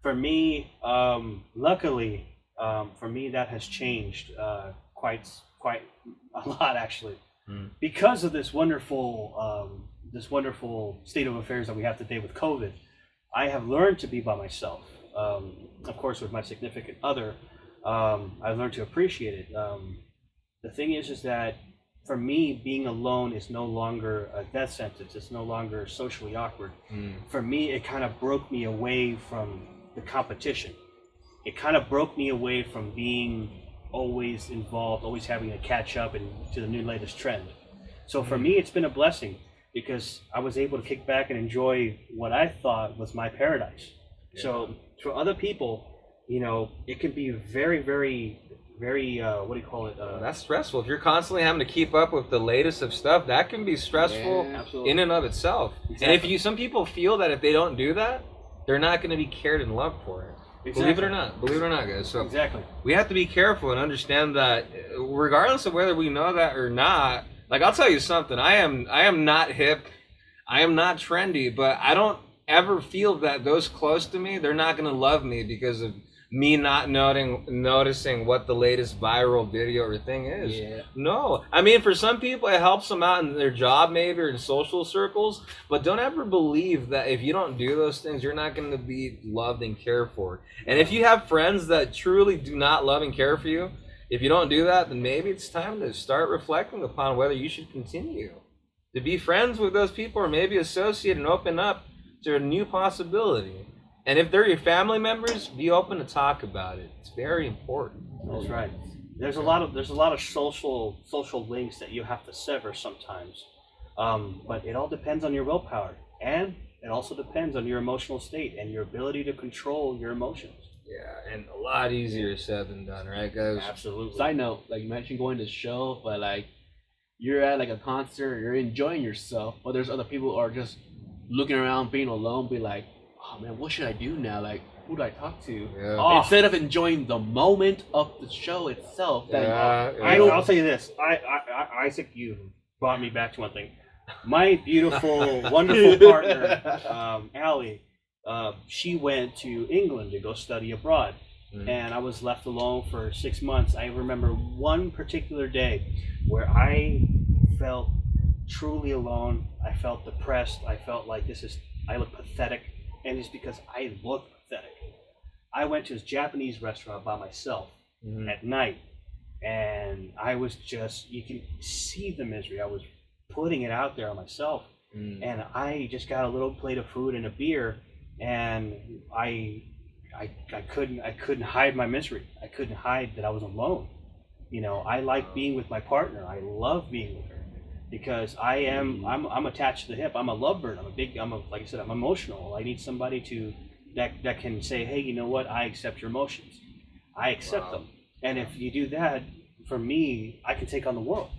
For me, luckily, for me that has changed quite a lot, actually, because of this wonderful state of affairs that we have today with COVID. I have learned to be by myself. Of course, with my significant other, I've learned to appreciate it. The thing is that for me, being alone is no longer a death sentence. It's no longer socially awkward. For me, it kind of broke me away from the competition. It kind of broke me away from being always involved, always having to catch up and to the new latest trend. So for me, it's been a blessing because I was able to kick back and enjoy what I thought was my paradise. Yeah. So for other people, it can be very, very, very, that's stressful. If you're constantly having to keep up with the latest of stuff, that can be stressful in and of itself. Exactly. And some people feel that if they don't do that, they're not going to be cared and loved for it. Exactly. Believe it or not, guys. So exactly, we have to be careful and understand that regardless of whether we know that or not, like I'll tell you something, I am not hip, I am not trendy, but I don't ever feel that those close to me, they're not going to love me because of me not noticing what the latest viral video or thing is. Yeah. No. I mean, for some people, it helps them out in their job maybe or in social circles, but don't ever believe that if you don't do those things, you're not going to be loved and cared for. And if you have friends that truly do not love and care for you, if you don't do that, then maybe it's time to start reflecting upon whether you should continue to be friends with those people or maybe associate and open up to a new possibility. And if they're your family members, be open to talk about it. It's very important. That's right. There's a lot of social links that you have to sever sometimes, but it all depends on your willpower, and it also depends on your emotional state and your ability to control your emotions. Yeah, and a lot easier said than done, right, guys? Absolutely. Side note, like you mentioned going to the show, but like you're at like a concert, you're enjoying yourself, but there's other people who are just looking around, being alone, be like, oh man, what should I do now? Like, who do I talk to? Yeah. Instead of enjoying the moment of the show itself. I'll tell you this. Isaac, you brought me back to one thing. My beautiful, wonderful partner, Allie, she went to England to go study abroad. And I was left alone for 6 months. I remember one particular day where I felt truly alone. I felt depressed. I felt like I look pathetic. And it's because I look pathetic. I went to this Japanese restaurant by myself at night, and I was just, you can see the misery. I was putting it out there on myself, and I just got a little plate of food and a beer, and I couldn't hide my misery. I couldn't hide that I was alone. You know, I like being with my partner. I love being with her because I'm attached to the hip. I'm a lovebird. Like I said, I'm emotional. I need somebody that can say, hey, you know what? I accept your emotions. I accept them. And if you do that, for me, I can take on the world.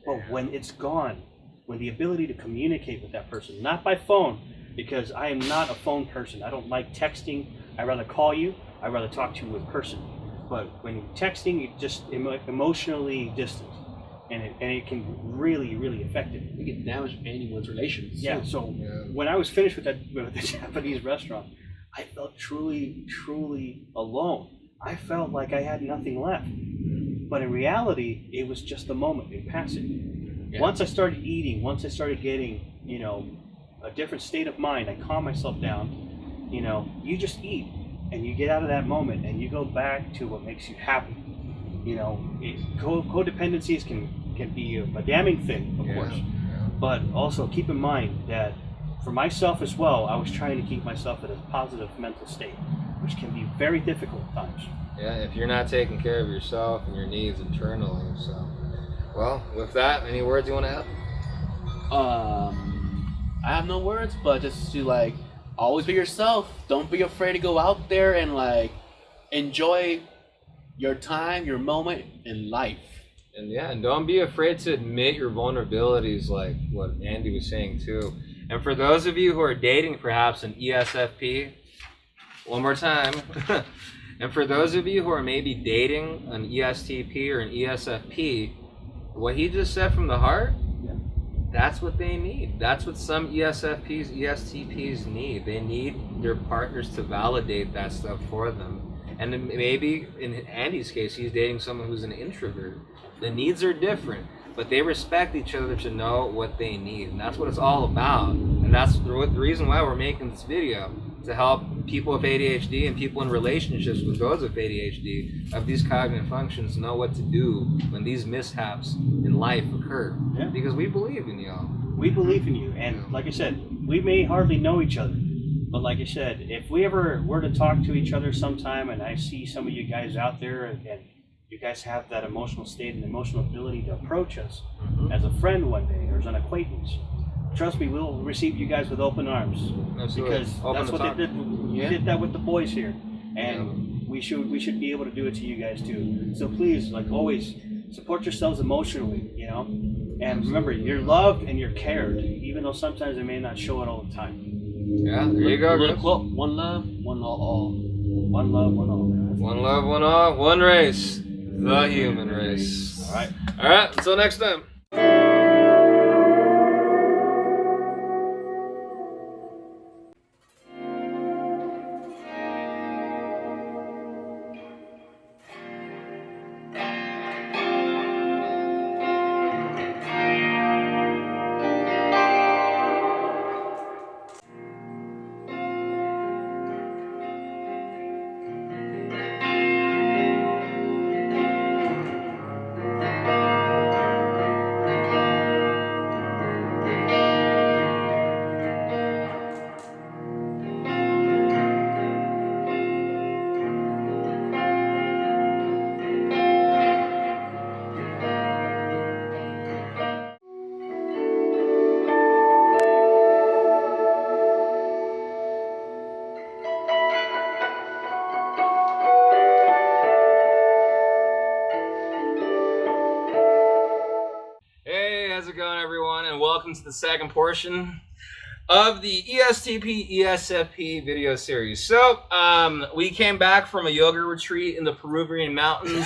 But when it's gone, when the ability to communicate with that person, not by phone, because I am not a phone person. I don't like texting. I'd rather call you. I'd rather talk to you in person. But when texting, you just emotionally distant, and it can really, really affect it. It can damage anyone's relations. Yeah. So when I was finished with the Japanese restaurant, I felt truly, truly alone. I felt like I had nothing left. But in reality, it was just a moment in passing. Yeah. Once I started eating, once I started getting, you know, a different state of mind, I calmed myself down. You know, you just eat and you get out of that moment and you go back to what makes you happy. You know, codependencies can be a damning thing, of course. But also keep in mind that for myself as well, I was trying to keep myself in a positive mental state, which can be very difficult at times. Yeah, if you're not taking care of yourself and your needs internally. So, well, with that, any words you want to add? I have no words, but just to like always be yourself. Don't be afraid to go out there and like enjoy your time, your moment in life. And don't be afraid to admit your vulnerabilities, like what Andy was saying too. And for those of you who are dating perhaps an ESFP, one more time. And for those of you who are maybe dating an ESTP or an ESFP, what he just said from the heart, that's what they need. That's what some ESFPs, ESTPs need. They need their partners to validate that stuff for them. And then maybe in Andy's case, he's dating someone who's an introvert. The needs are different, but they respect each other to know what they need. And that's what it's all about. And that's the reason why we're making this video, to help people with ADHD and people in relationships with those with ADHD of these cognitive functions know what to do when these mishaps in life occur. Yeah. Because we believe in y'all. We believe in you. And like I said, we may hardly know each other. But like I said, if we ever were to talk to each other sometime and I see some of you guys out there and you guys have that emotional state and emotional ability to approach us as a friend one day or as an acquaintance, trust me, we'll receive you guys with open arms. Absolutely. Because that's what they did. You did that with the boys here, and we should be able to do it to you guys too. So please, like always, support yourselves emotionally, you know. And remember, you're loved and you're cared, even though sometimes they may not show it all the time. Yeah, there you go. Quote, one love, one all. One love, one all. Man. One love, one all, one race, the human race. All right. All right. Until next time. How's it going, everyone, and welcome to the second portion of the ESTP ESFP video series. So we came back from a yoga retreat in the Peruvian mountains.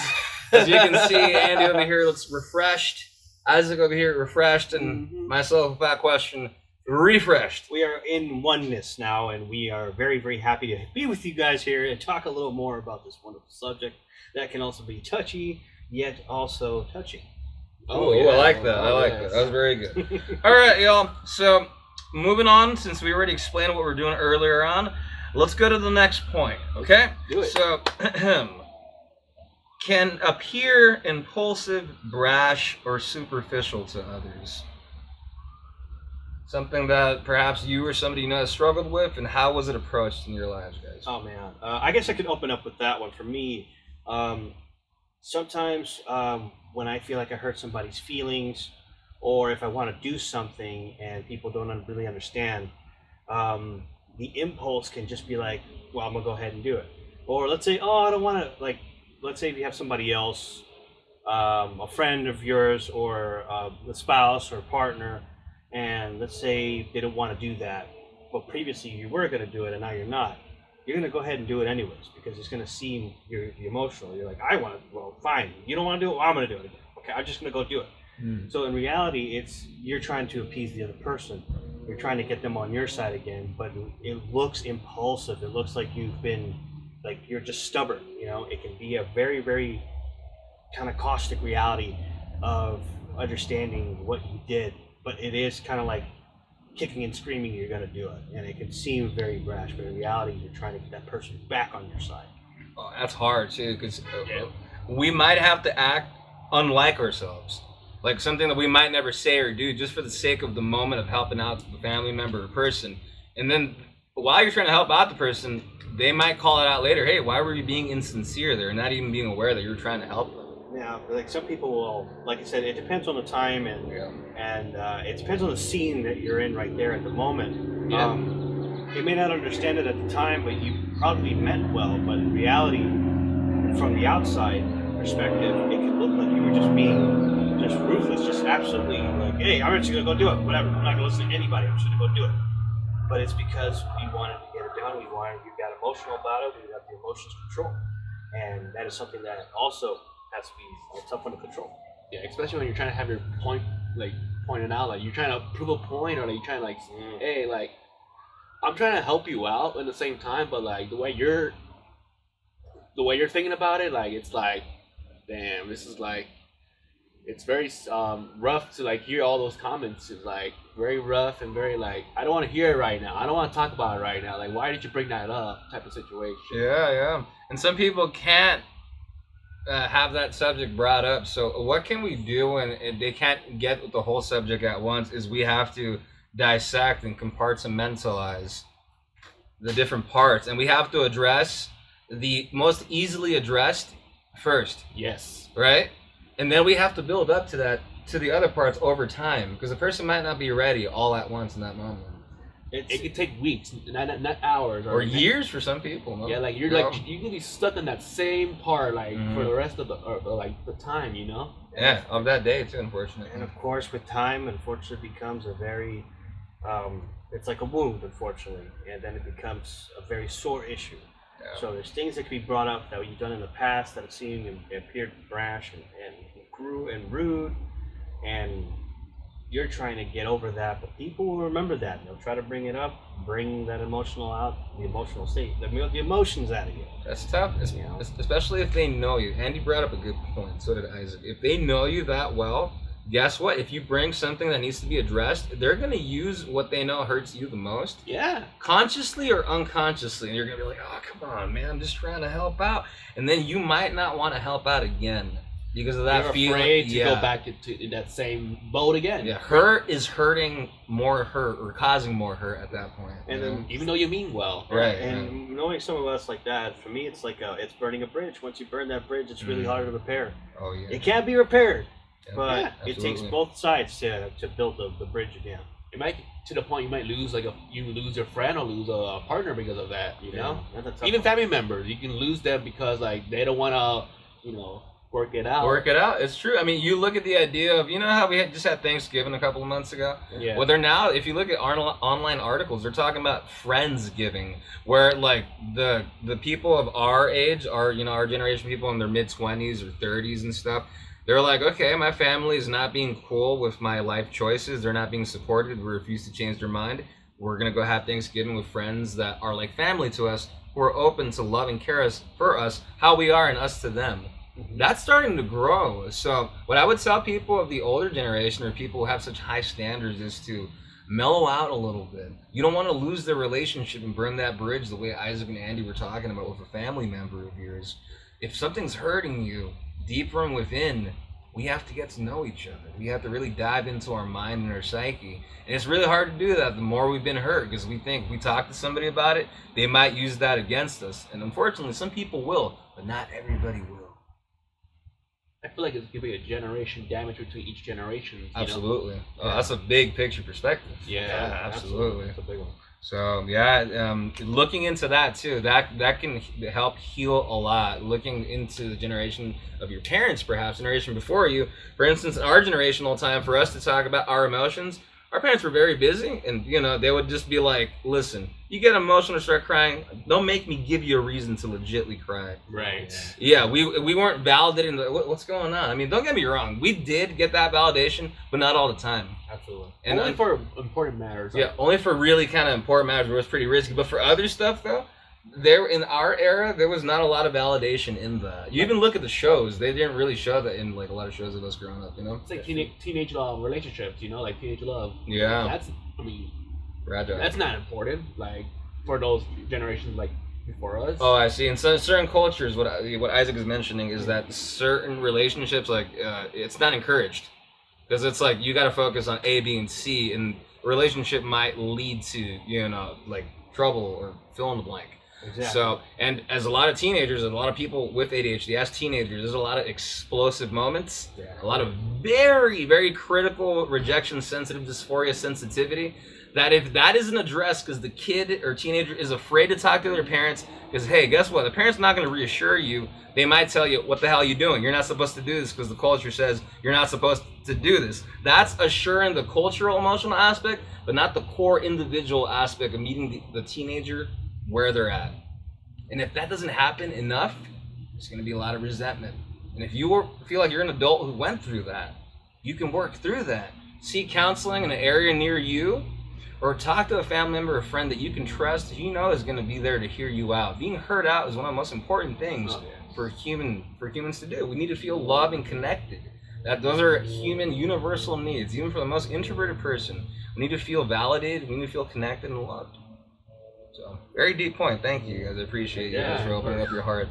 As you can see, Andy over here looks refreshed, Isaac over here refreshed, and myself, without question, refreshed. We are in oneness now, and we are very, very happy to be with you guys here and talk a little more about this wonderful subject that can also be touchy, yet also touching. Oh, yeah. I like that. I like that. That was very good. All right, y'all. So moving on, since we already explained what we're doing earlier on, let's go to the next point, okay? Do it. So, can appear impulsive, brash, or superficial to others. Something that perhaps you or somebody you know has struggled with, and how was it approached in your lives, guys? Oh man, I guess I could open up with that one. For me, sometimes when I feel like I hurt somebody's feelings, or if I want to do something and people don't really understand, the impulse can just be like, well, I'm gonna go ahead and do it. Or let's say, oh, I don't want to, like, let's say if you have somebody else, a friend of yours, or a spouse or a partner, and let's say they don't want to do that, but previously you were going to do it and now you're not. You're going to go ahead and do it anyways because it's going to seem you're emotional. You're like, I want to. Well, fine. You don't want to do it. Well, I'm going to do it again. Okay, I'm just going to go do it. So in reality, it's you're trying to appease the other person. You're trying to get them on your side again, but it looks impulsive. It looks like you're just stubborn. You know, it can be a very, very kind of caustic reality of understanding what you did, but it is kind of like kicking and screaming you're going to do it, and it can seem very brash, but in reality, you're trying to get that person back on your side. Oh, that's hard too, because we might have to act unlike ourselves. Like something that we might never say or do just for the sake of the moment of helping out the family member or person. And then while you're trying to help out the person, they might call it out later. Hey, why were you being insincere there? Not even being aware that you're trying to help them. Yeah, like some people will, like I said, it depends on the time and it depends on the scene that you're in right there at the moment. Yeah. You may not understand it at the time, but you probably meant well. But in reality, from the outside perspective, it can look like you were just being just ruthless, just absolutely like, hey, I'm just gonna go do it, whatever. I'm not gonna listen to anybody. I'm just gonna go do it. But it's because we wanted to get it done. We got emotional about it. We got the emotions control, and that is something that also has to be a tough one to control. Yeah, especially when you're trying to have your point like pointed out, like you're trying to prove a point, or like you're trying to like, hey, like I'm trying to help you out at the same time, but like the way you're thinking about it, like it's like, damn, this is like, it's very rough to like hear all those comments. It's like very rough and very like, I don't want to hear it right now. I don't want to talk about it right now. Like, why did you bring that up? Type of situation. Yeah. And some people can't have that subject brought up. So what can we do when they can't get the whole subject at once? Is we have to dissect and compartmentalize the different parts, and we have to address the most easily addressed first. Yes. Right? And then we have to build up to that, to the other parts over time, because the person might not be ready all at once in that moment. It could take weeks, not hours, or years for some people. No? Yeah, like you're like you can be stuck in that same part like for the rest of the the time, you know. Yeah, of that day too, unfortunately. And of course, with time, unfortunately, becomes a very it's like a wound, unfortunately, and then it becomes a very sore issue. Yeah. So there's things that can be brought up that you've done in the past that have seemed and appeared brash and rude, and you're trying to get over that, but people will remember that. They'll try to bring it up, bring that emotional out, the emotional state, the emotions out of you. That's tough, especially if they know you. Andy brought up a good point, so did Isaac. If they know you that well, guess what? If you bring something that needs to be addressed, they're going to use what they know hurts you the most. Yeah. Consciously or unconsciously. And you're going to be like, oh, come on, man, I'm just trying to help out. And then you might not want to help out again. Because of that feeling, afraid to go back to that same boat again. Yeah, hurt is hurting more hurt or causing more hurt at that point. And then, even though you mean well, right? And knowing some of us like that, for me, it's like it's burning a bridge. Once you burn that bridge, it's really hard to repair. Oh yeah. It can't be repaired, but it takes both sides to build the bridge again. It might to the point you might lose you lose your friend or lose a partner because of that. You know, even family members, you can lose them because like they don't want to, work it out. It's true. I mean, you look at the idea of, how we just had Thanksgiving a couple of months ago? Yeah. Well, they're now, if you look at online articles, they're talking about Friendsgiving, where like the people of our age, our generation, people in their mid-20s or 30s and stuff, they're like, okay, my family is not being cool with my life choices. They're not being supported. We refuse to change their mind. We're going to go have Thanksgiving with friends that are like family to us, who are open to love and care for us, how we are and us to them. That's starting to grow. So what I would tell people of the older generation, or people who have such high standards, is to mellow out a little bit. You don't want to lose the relationship and burn that bridge the way Isaac and Andy were talking about with a family member of yours. If something's hurting you deep from within, we have to get to know each other. We have to really dive into our mind and our psyche. And it's really hard to do that the more we've been hurt, because we think if we talk to somebody about it, they might use that against us. And unfortunately, some people will, but not everybody will. I feel like it's going to be a generation damage between each generation. Absolutely. Oh, that's a big picture perspective. Yeah, absolutely. That's a big one. So looking into that too, that can help heal a lot. Looking into the generation of your parents, perhaps generation before you. For instance, in our generational time, for us to talk about our emotions, our parents were very busy, and they would just be like, "Listen, you get emotional or start crying, don't make me give you a reason to legitly cry." Right. Yeah, we weren't validating what's going on. I mean, don't get me wrong, we did get that validation, but not all the time. Absolutely. And only for important matters. Yeah, only for really kind of important matters where it's pretty risky. But for other stuff, though, in our era, there was not a lot of validation in that. You even look at the shows; they didn't really show that in like a lot of shows of us growing up. It's like teenage love relationships. Like teenage love. Yeah. That's not important. Like for those generations like before us. Oh, I see. In certain cultures, what Isaac is mentioning is that certain relationships, it's not encouraged. Because it's like you got to focus on A, B, and C, and a relationship might lead to trouble or fill in the blank. Exactly. So, and as a lot of teenagers and a lot of people with ADHD, as teenagers, there's a lot of explosive moments, a lot of very, very critical rejection, sensitive dysphoria, sensitivity. That if that isn't addressed because the kid or teenager is afraid to talk to their parents, because hey, guess what? The parent's not going to reassure you. They might tell you, what the hell are you doing? You're not supposed to do this because the culture says you're not supposed to do this. That's assuring the cultural emotional aspect, but not the core individual aspect of meeting the teenager where they're at. And if that doesn't happen enough, there's going to be a lot of resentment. And if you feel like you're an adult who went through that, you can work through that. Seek counseling in an area near you, or talk to a family member or friend that you can trust, who you know is going to be there to hear you out. Being heard out is one of the most important things for humans to do. We need to feel loved and connected. Those are human universal needs. Even for the most introverted person, we need to feel validated. We need to feel connected and loved. So, very deep point. Thank you guys. I appreciate you guys for opening up your heart.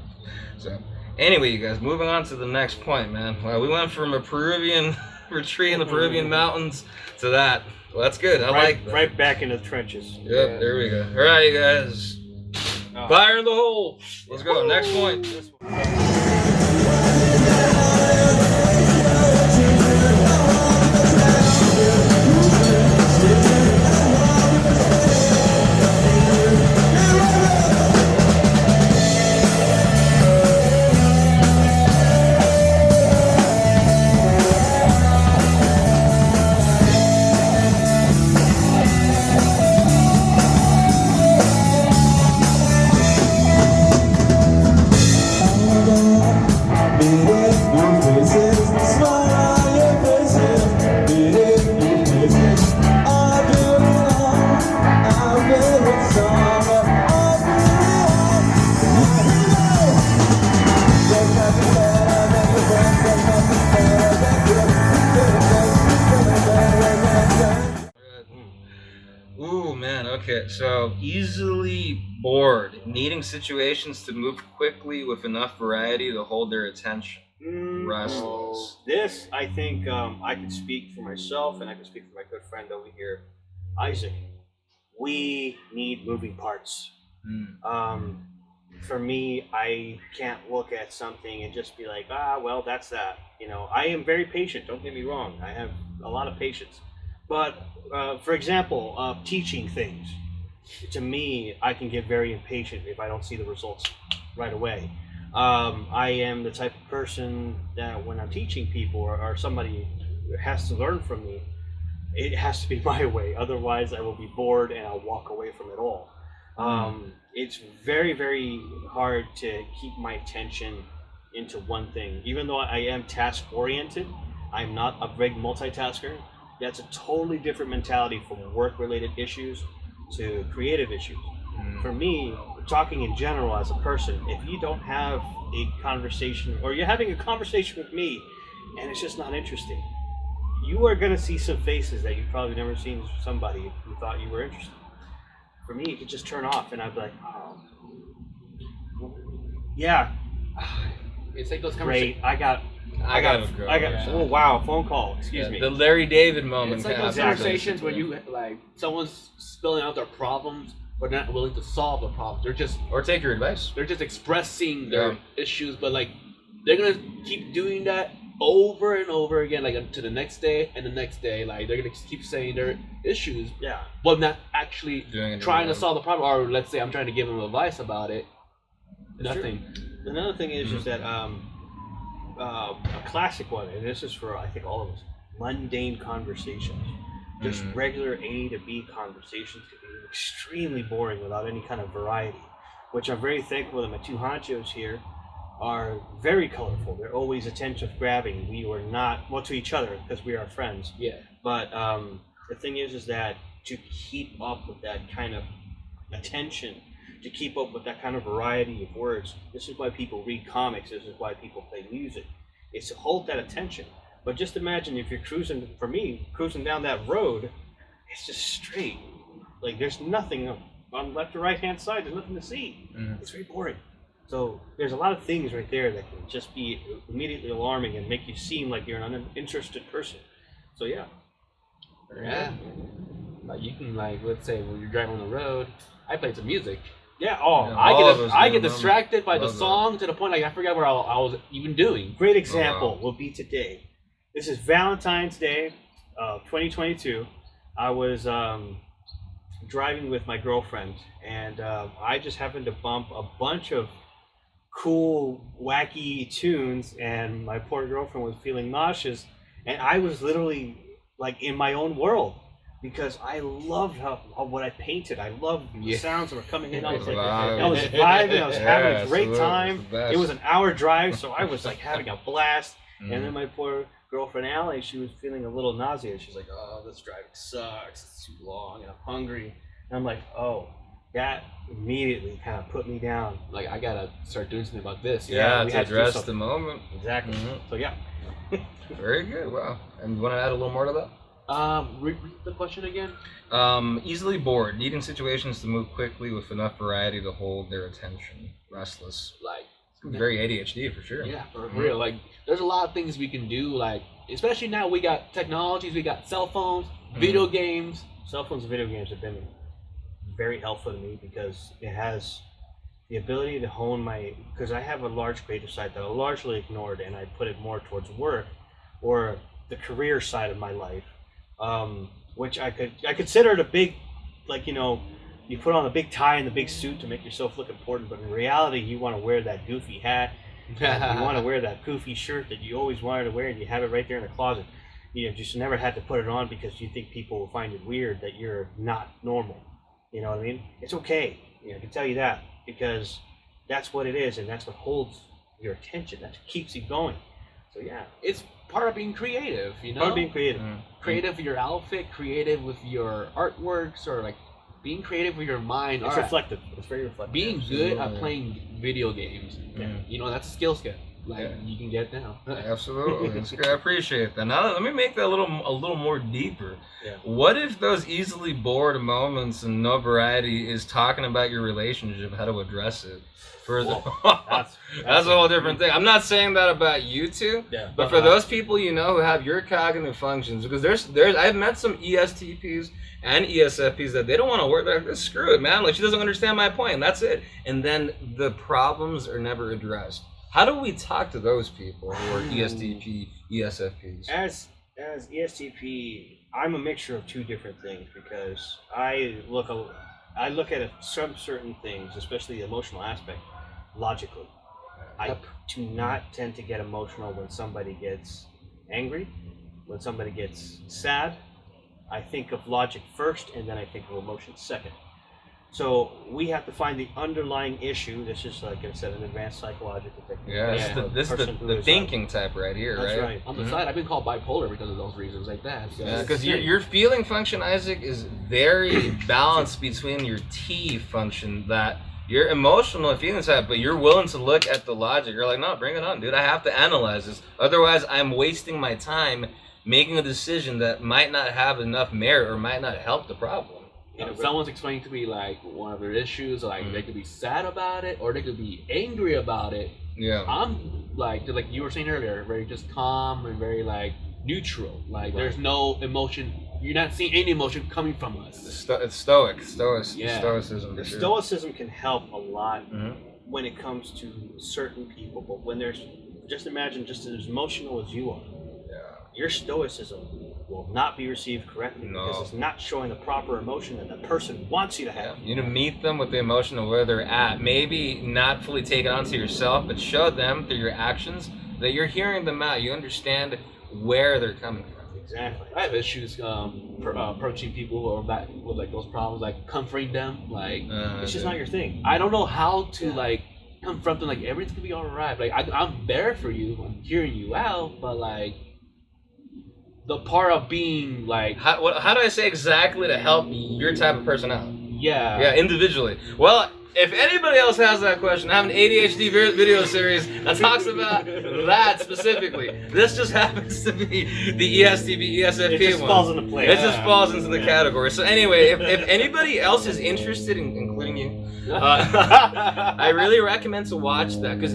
So, anyway, you guys, moving on to the next point, man. Well, we went from a Peruvian retreat in the Peruvian mountains to that. Well, that's good. I like that. Right back into the trenches. Yep, there we go. All right, you guys. Fire in the hole. Let's go. Next point. Ooh, man, okay, so easily bored, needing situations to move quickly with enough variety to hold their attention. Restless. This, I think, I can speak for myself, and I can speak for my good friend over here, Isaac. We need moving parts. For me, I can't look at something and just be like, well, that's that. I am very patient, don't get me wrong. I have a lot of patience. But, for example, teaching things. To me, I can get very impatient if I don't see the results right away. I am the type of person that when I'm teaching people or somebody has to learn from me, it has to be my way. Otherwise, I will be bored and I'll walk away from it all. It's very, very hard to keep my attention into one thing. Even though I am task-oriented, I'm not a big multitasker. That's a totally different mentality from work-related issues to creative issues. For me, talking in general as a person, if you don't have a conversation, or you're having a conversation with me, and it's just not interesting, you are going to see some faces that you've probably never seen from somebody who thought you were interested. For me, it could just turn off, and I'd be like, oh, yeah, It's like those great. conversations. I got. yeah. Oh wow, phone call. Excuse me. The Larry David moment. It's like those conversations where you like someone's spilling out their problems, but not willing to solve the problem. They're just or take your advice. They're just expressing their issues, but like they're gonna keep doing that over and over again, like to the next day and the next day. Like they're gonna keep saying their issues, but not actually trying to solve the problem. Or let's say I'm trying to give them advice about it. Nothing. Another thing is that a classic one, and this is for I think all of us, mundane conversations. Just regular A to B conversations can be extremely boring without any kind of variety, which I'm very thankful that my two honchos here are very colorful. They're always attention grabbing. We were not, well, to each other because we are friends. Yeah. But the thing is that to keep up with that kind of attention, to keep up with that kind of variety of words, this is why people read comics, this is why people play music. It's to hold that attention. But just imagine if you're cruising, for me, cruising down that road, it's just straight. Like there's nothing on left or right hand side, there's nothing to see. It's very boring. So there's a lot of things right there that can just be immediately alarming and make you seem like you're an uninterested person. So yeah. Yeah. Like you can let's say when you're driving on the road, I play some music. Yeah. I get distracted by the song to the point like I forgot where I was even doing. Great example will be today. This is Valentine's Day of 2022. I was driving with my girlfriend, and I just happened to bump a bunch of cool, wacky tunes, and my poor girlfriend was feeling nauseous, and I was literally like in my own world. Because I loved what I painted. I loved the sounds that were coming in. I was vibing. I was having a great time. It was an hour drive, so I was like having a blast. And then my poor girlfriend Allie, she was feeling a little nauseous. She's like, "Oh, this driving sucks. It's too long, and I'm hungry." And I'm like, "Oh, that immediately kind of put me down. Like I gotta start doing something about this." Yeah, to address the moment. Exactly. So yeah. Very good. Wow. And you want to add a little more to that? Repeat the question again. Easily bored, needing situations to move quickly with enough variety to hold their attention. Restless. Like very ADHD for sure. Yeah, for real. Like there's a lot of things we can do. Like especially now we got technologies. We got cell phones, video games. Cell phones and video games have been very helpful to me because it has the ability to hone because I have a large creative side that I largely ignored, and I put it more towards work or the career side of my life. Which I consider it a big, you put on a big tie and the big suit to make yourself look important, but in reality, you want to wear that goofy hat, you want to wear that goofy shirt that you always wanted to wear, and you have it right there in the closet. You just never had to put it on because you think people will find it weird that you're not normal. You know what I mean? It's okay. I can tell you that because that's what it is, and that's what holds your attention. That's what keeps you going. So yeah, it's part of being creative, Part of being creative. Creative with your outfit, creative with your artworks, or like being creative with your mind. It's reflective. It's very reflective. Being good at playing video games. That's a skill set. You can get down. Absolutely. That's good. I appreciate that. Now let me make that a little more deeper. Yeah. What if those easily bored moments and no variety is talking about your relationship, how to address it? Further. That's a whole different thing. I'm not saying that about you two, but for those people who have your cognitive functions, because there's I've met some ESTPs and ESFPs that they don't want to work like this. Screw it, man. Like she doesn't understand my point, and that's it. And then the problems are never addressed. How do we talk to those people who are ESTP, ESFPs? As ESTP, I'm a mixture of two different things because I look at some certain things, especially the emotional aspect, logically. I do not tend to get emotional when somebody gets angry, when somebody gets sad. I think of logic first, and then I think of emotion second. So we have to find the underlying issue. This is, like I said, an advanced psychological technique. Yeah, this is the thinking type right here, That's right? right. On the side, I've been called bipolar because of those reasons like that. Yeah, because your feeling function, Isaac, is very balanced between your T function that You're emotional and feeling type, but you're willing to look at the logic. You're like, no, bring it on, dude. I have to analyze this. Otherwise, I'm wasting my time making a decision that might not have enough merit or might not help the problem. If someone's explaining to me like one of their issues, like they could be sad about it or they could be angry about it. Yeah. I'm like you were saying earlier, very just calm and very like neutral. Like there's no emotion. You're not seeing any emotion coming from us. It's stoicism. The stoicism can help a lot when it comes to certain people, but when there's, just imagine just as emotional as you are, your stoicism will not be received correctly because it's not showing the proper emotion that the person wants you to have. You need to meet them with the emotion of where they're at. Maybe not fully take it onto yourself, but show them through your actions that you're hearing them out. You understand where they're coming from. Exactly. I have issues approaching people who are back with like those problems, like comforting them. Like it's just not your thing. I don't know how to like confront them. Like everything's gonna be all right. Like I'm there for you. I'm hearing you out, but like the part of being like how do I say exactly to help your type of person out? Yeah, individually. Well, if anybody else has that question, I have an ADHD video series that talks about that specifically. This just happens to be the ESTP, ESFP it just one. falls into place. It just falls into the category. So anyway, if anybody else is interested, including you, I really recommend to watch that because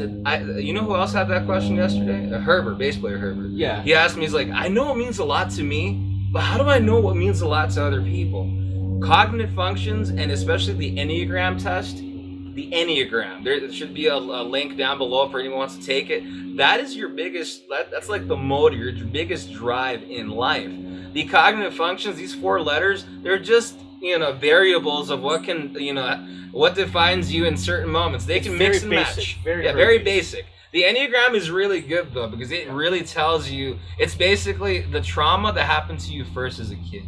you know who else had that question yesterday? Herbert, bass player Herbert. Yeah. He asked me, he's like, I know it means a lot to me, but how do I know what means a lot to other people? Cognitive functions, and especially the Enneagram test, the Enneagram. There should be a link down below for anyone who wants to take it. That is your biggest, that's like the motor, your biggest drive in life. The cognitive functions, these 4 letters, they're just, variables of what can, what defines you in certain moments. They can mix and match. Very basic. The Enneagram is really good though, because it really tells you, it's basically the trauma that happened to you first as a kid.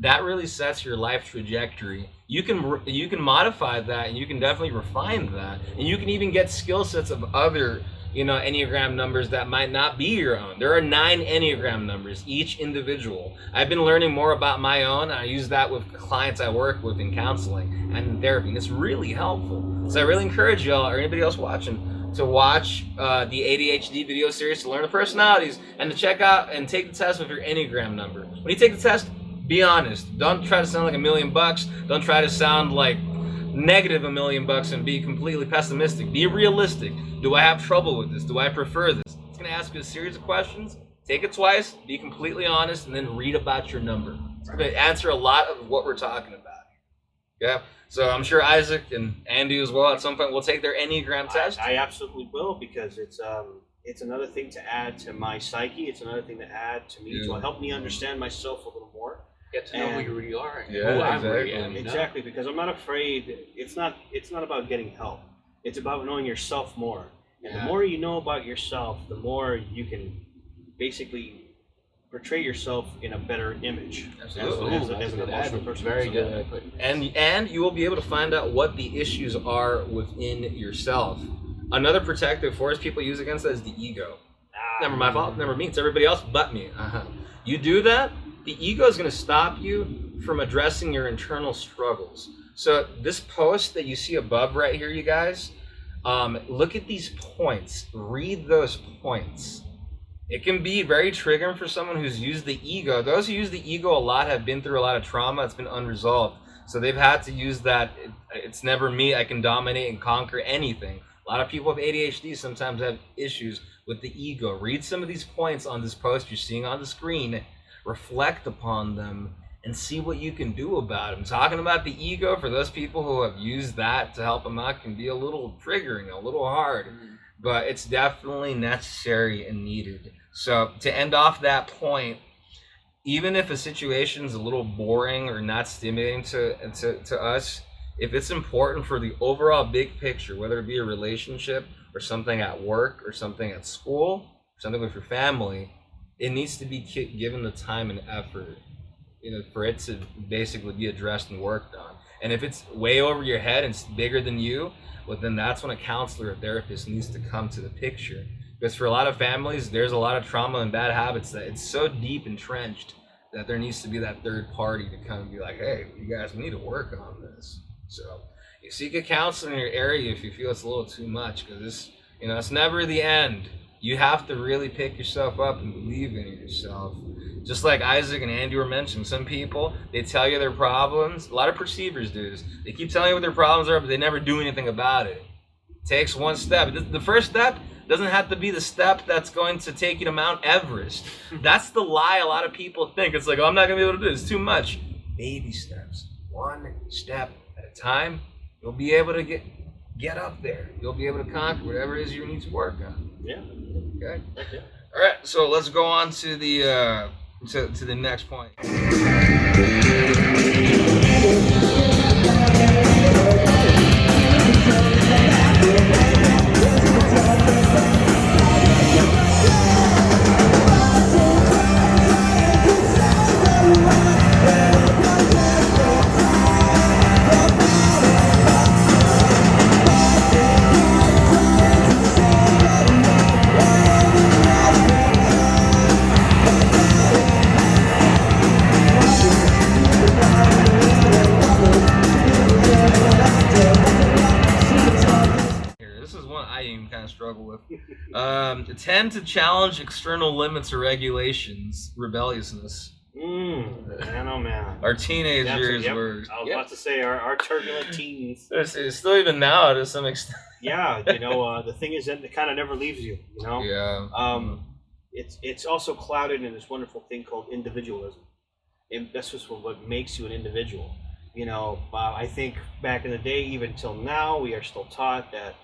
That really sets your life trajectory. You can modify that, and you can definitely refine that, and you can even get skill sets of other, Enneagram numbers that might not be your own. There are 9 Enneagram numbers, each individual. I've been learning more about my own. I use that with clients I work with in counseling and in therapy, and it's really helpful. So I really encourage y'all, or anybody else watching, to watch the ADHD video series to learn the personalities, and to check out and take the test with your Enneagram number. When you take the test, be honest. Don't try to sound like $1,000,000. Don't try to sound like negative $1,000,000 and be completely pessimistic. Be realistic. Do I have trouble with this? Do I prefer this? It's going to ask you a series of questions. Take it twice. Be completely honest, and then read about your number. It's going to answer a lot of what we're talking about. Yeah. So I'm sure Isaac and Andy as well at some point will take their Enneagram test. I absolutely will, because it's another thing to add to my psyche. It's another thing to add to me to help me understand myself a little more. Get to know who you really are. Exactly, because I'm not afraid. It's not about getting help. It's about knowing yourself more. And the more you know about yourself, the more you can basically portray yourself in a better image. Absolutely. As an emotional person. Very good. And you will be able to find out what the issues are within yourself. Another protective force people use against that is the ego. Never my fault, never me. It's everybody else but me. You do that, the ego is going to stop you from addressing your internal struggles. So this post that you see above right here, you guys, look at these points. Read those points. It can be very triggering for someone who's used the ego. Those who use the ego a lot have been through a lot of trauma. It's been unresolved. So they've had to use that. It's never me. I can dominate and conquer anything. A lot of people with ADHD sometimes have issues with the ego. Read some of these points on this post you're seeing on the screen. Reflect upon them and see what you can do about them. Talking about the ego, for those people who have used that to help them out, can be a little triggering, a little hard, but it's definitely necessary and needed. So to end off that point, even if a situation is a little boring or not stimulating to us, if it's important for the overall big picture, whether it be a relationship or something at work or something at school, or something with your family, it needs to be given the time and effort, for it to basically be addressed and worked on. And if it's way over your head and it's bigger than you, well, then that's when a counselor or therapist needs to come to the picture. Because for a lot of families, there's a lot of trauma and bad habits that it's so deep entrenched that there needs to be that third party to come and be like, hey, you guys, we need to work on this. So You seek a counselor in your area if you feel it's a little too much, because this, it's never the end. You have to really pick yourself up and believe in yourself. Just like Isaac and Andy were mentioning, some people, they tell you their problems. A lot of perceivers do this. They keep telling you what their problems are, but they never do anything about it. It takes one step. The first step doesn't have to be the step that's going to take you to Mount Everest. That's the lie a lot of people think. It's like, oh, I'm not going to be able to do this. It's too much. Baby steps. One step at a time. You'll be able to get up there. You'll be able to conquer whatever it is you need to work on. Yeah. Okay. All right. So let's go on to the to the next point. Struggle with. Tend to challenge external limits or regulations. Rebelliousness. Man, oh man. Our teenage years were. I was about to say our turbulent teens. It's still even now to some extent. Yeah, the thing is that it kind of never leaves you. Yeah. It's also clouded in this wonderful thing called individualism, and that's just what makes you an individual. I think back in the day, even till now, we are still taught that.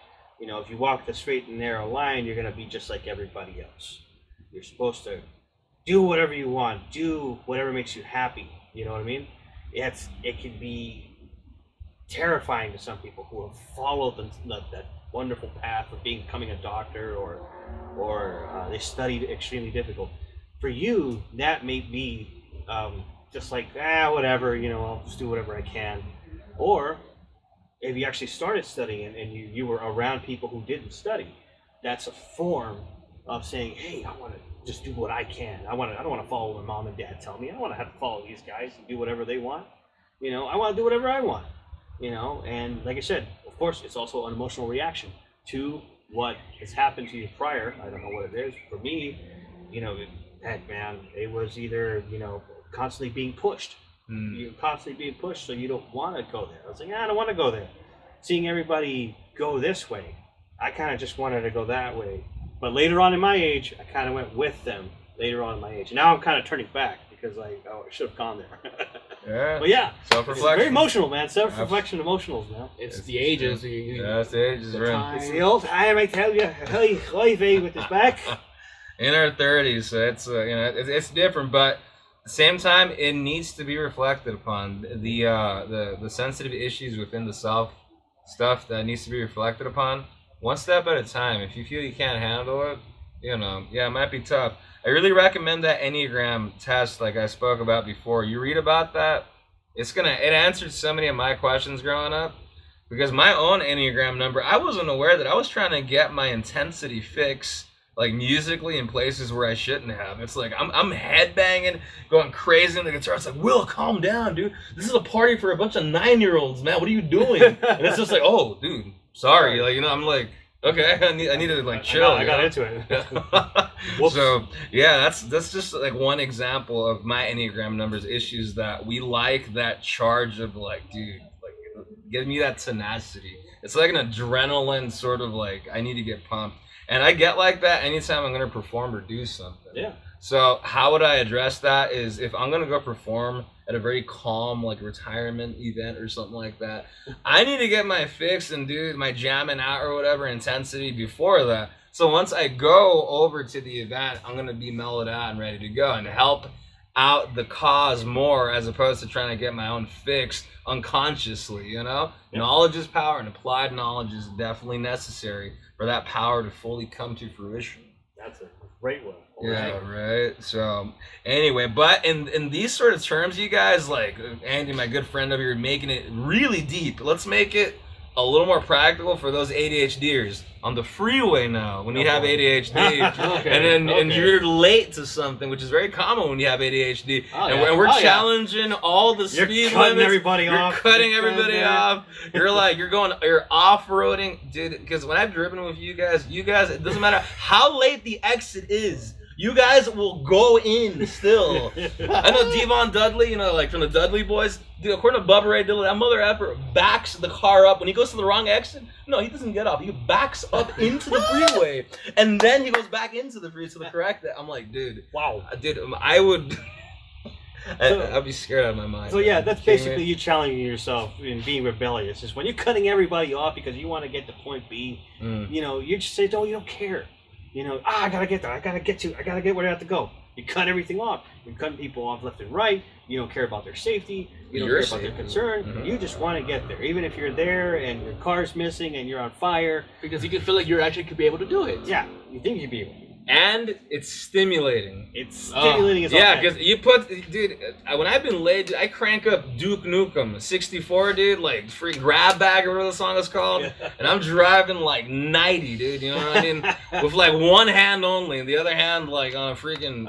If you walk the straight and narrow line, you're going to be just like everybody else. You're supposed to do whatever you want, do whatever makes you happy. You know what I mean? It can be terrifying to some people who have followed that wonderful path of becoming a doctor or they studied extremely difficult. For you, that may be just like, whatever, I'll just do whatever I can. Or if you actually started studying and you were around people who didn't study, that's a form of saying, hey, I want to just do what I can. I don't want to follow what mom and dad tell me. I don't want to have to follow these guys and do whatever they want. I want to do whatever I want. And like I said, of course, it's also an emotional reaction to what has happened to you prior. I don't know what it is. For me, heck, man, it was either, constantly being pushed. You're constantly being pushed, so you don't want to go there. I was like, I don't want to go there. Seeing everybody go this way, I kind of just wanted to go that way. But later on in my age, I kind of went with them later on in my age. Now I'm kind of turning back because I should have gone there. Yeah. But yeah, self-reflection. It's very emotional, man. Self-reflection, emotionals, man. It's the ages. Yeah, it's the ages, right? It's the old time, I tell you. Hey, with his back. In our 30s, so it's it's different, but. At the same time, it needs to be reflected upon. The sensitive issues within the self stuff that needs to be reflected upon, one step at a time. If you feel you can't handle it, it might be tough. I really recommend that Enneagram test, like I spoke about before. You read about that, it answered so many of my questions growing up. Because my own Enneagram number, I wasn't aware that I was trying to get my intensity fix like musically in places where I shouldn't have. It's like I'm headbanging, going crazy on the guitar. It's like, Will, calm down, dude. This is a party for a bunch of 9-year-olds, man. What are you doing? And it's just like, oh, dude, sorry. I'm like, okay, I need to chill. I got into it. So yeah, that's just like one example of my Enneagram numbers issues that we like that charge of dude, give me that tenacity. It's like an adrenaline sort of I need to get pumped. And I get like that anytime I'm going to perform or do something. Yeah. So how would I address that is if I'm going to go perform at a very calm retirement event or something like that, I need to get my fix and do my jamming out or whatever intensity before that. So once I go over to the event, I'm going to be mellowed out and ready to go and help out the cause more as opposed to trying to get my own fix unconsciously, Yeah. Knowledge is power, and applied knowledge is definitely necessary for that power to fully come to fruition. That's a great one. Yeah, right. So anyway, but in these sort of terms, you guys, Andy, my good friend over here, making it really deep. Let's make it a little more practical for those ADHDers on the freeway now when you have ADHD and you're late to something, which is very common when you have ADHD. And we're challenging all the speed limits. Everybody you're off. cutting everybody off. You're off-roading, dude. Because when I've driven with you guys, it doesn't matter how late the exit is. You guys will go in still. I know Devon Dudley, like from the Dudley Boys. Dude, according to Bubba Ray Dillon, that mother effer backs the car up when he goes to the wrong exit. No, he doesn't get off. He backs up into the freeway, and then he goes back into the freeway to the correct. I'm like, dude, wow, dude, I would. I'd be scared out of my mind. So yeah, that's basically you challenging yourself and being rebellious. Is when you're cutting everybody off because you want to get to point B. You just say, no, you don't care. I gotta get there. I gotta get where I have to go. You cut everything off. You're cutting people off left and right. You don't care about their safety. You don't care about their concern. Mm-hmm. You just want to get there. Even if you're there and your car's missing and you're on fire. Because you can feel like you actually could be able to do it. Yeah, you think you'd be able to. And it's stimulating. It's stimulating as well. Yeah, because you dude, when I've been late, dude, I crank up Duke Nukem 64, dude, like free grab bag or whatever the song is called, and I'm driving like 90, dude. You know what I mean? With like one hand only, and the other hand like on a freaking.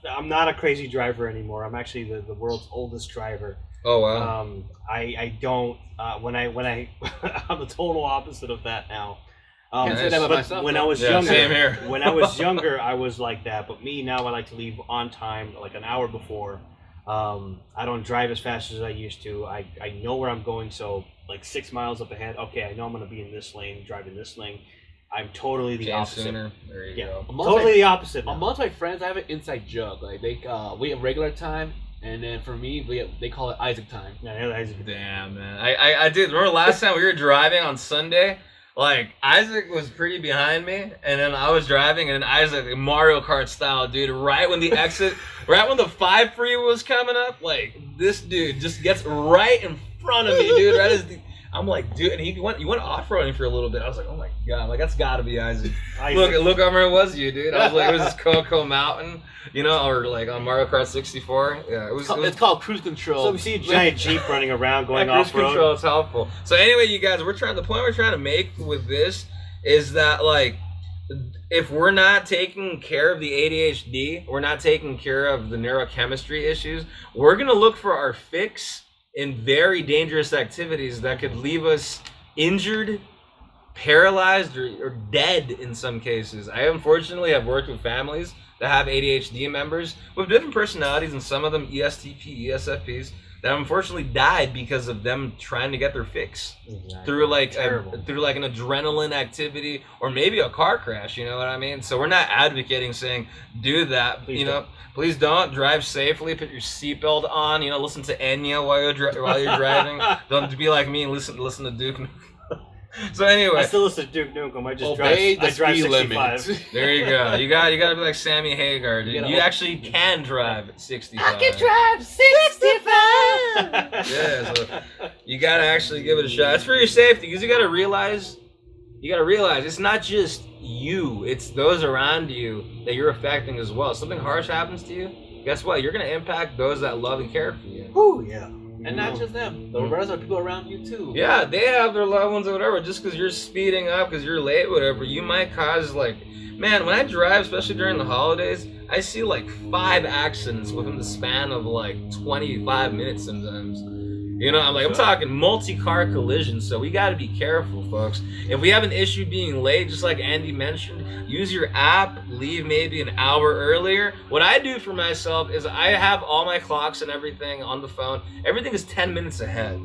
I'm not a crazy driver anymore. I'm actually the world's oldest driver. Oh wow. I don't. When I I'm the total opposite of that now. Can't say that about myself. When I was younger, same here. When I was younger, I was like that. But me now, I like to leave on time, like an hour before. I don't drive as fast as I used to. I know where I'm going, so like 6 miles up ahead. Okay, I know I'm gonna be in this lane, driving this lane. I'm totally the opposite. Sooner. There you go. Totally the opposite. Amongst my friends, I have an inside joke. Like we have regular time. And then for me, they call it Isaac time. Yeah, Isaac. Damn, man. I did. Remember last time we were driving on Sunday? Like, Isaac was pretty behind me, and then I was driving, and then Isaac, Mario Kart style, dude, right when the 5 freeway was coming up, like, this dude just gets right in front of me, dude, I'm like, dude, and he went off-roading for a little bit. I was like, oh my god, like that's gotta be Isaac. Look how it was you, dude. I was like, it was this Coco Mountain, or like on Mario Kart 64. Yeah, it's called cruise control. So we see a giant Jeep running around going off-road. Cruise control is helpful. So anyway, you guys, the point we're trying to make with this is that like, if we're not taking care of the ADHD, we're not taking care of the neurochemistry issues, we're gonna look for our fix in very dangerous activities that could leave us injured, paralyzed, or dead in some cases. I unfortunately have worked with families that have ADHD members with different personalities, and some of them ESTP, ESFPs, that unfortunately died because of them trying to get their fix through like an adrenaline activity or maybe a car crash. You know what I mean? So we're not advocating saying do that. Please don't drive safely. Put your seatbelt on. Listen to Enya while you're driving. Don't be like me and listen to Duke. So anyway, I still listen to Duke Nukem. I just drive the speed 65. Limit. There you go. You got to be like Sammy Hagar, dude. You actually can drive 65. I can drive 65. Yeah, so you got to actually give it a shot. It's for your safety, because you got to realize it's not just you, it's those around you that you're affecting as well. If something harsh happens to you, guess what? You're going to impact those that love and care for you. Oh, yeah. And not just them. The rest of the people around you, too. Yeah, they have their loved ones or whatever. Just because you're speeding up, because you're late, whatever, you might cause, like... Man, when I drive, especially during the holidays, I see, like, 5 accidents within the span of, like, 25 minutes sometimes. I'm talking multi-car collisions, so we got to be careful, folks. If we have an issue being late, just like Andy mentioned, use your app, leave maybe an hour earlier. What I do for myself is I have all my clocks and everything on the phone. Everything is 10 minutes ahead,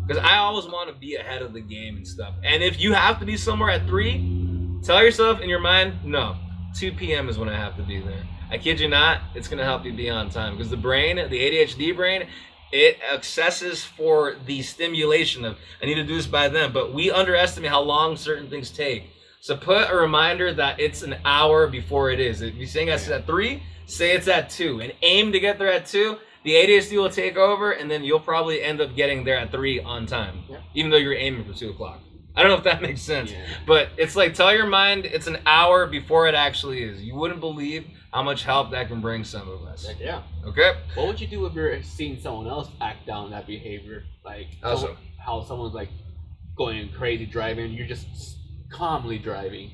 because I always want to be ahead of the game and stuff. And if you have to be somewhere at 3, tell yourself in your mind, no, 2 p.m. is when I have to be there. I kid you not, it's going to help you be on time, because the ADHD brain, it accesses for the stimulation of, I need to do this by then, but we underestimate how long certain things take. So put a reminder that it's an hour before it is. If you're saying it's at 3, say it's at 2, and aim to get there at 2. The ADHD will take over, and then you'll probably end up getting there at 3 on time, even though you're aiming for 2 o'clock. I don't know if that makes sense, but it's like, tell your mind it's an hour before it actually is. You wouldn't believe how much help that can bring some of us. Yeah. Okay? What would you do if you're seeing someone else act down that behavior? Like, how someone's like going crazy driving. You're just calmly driving.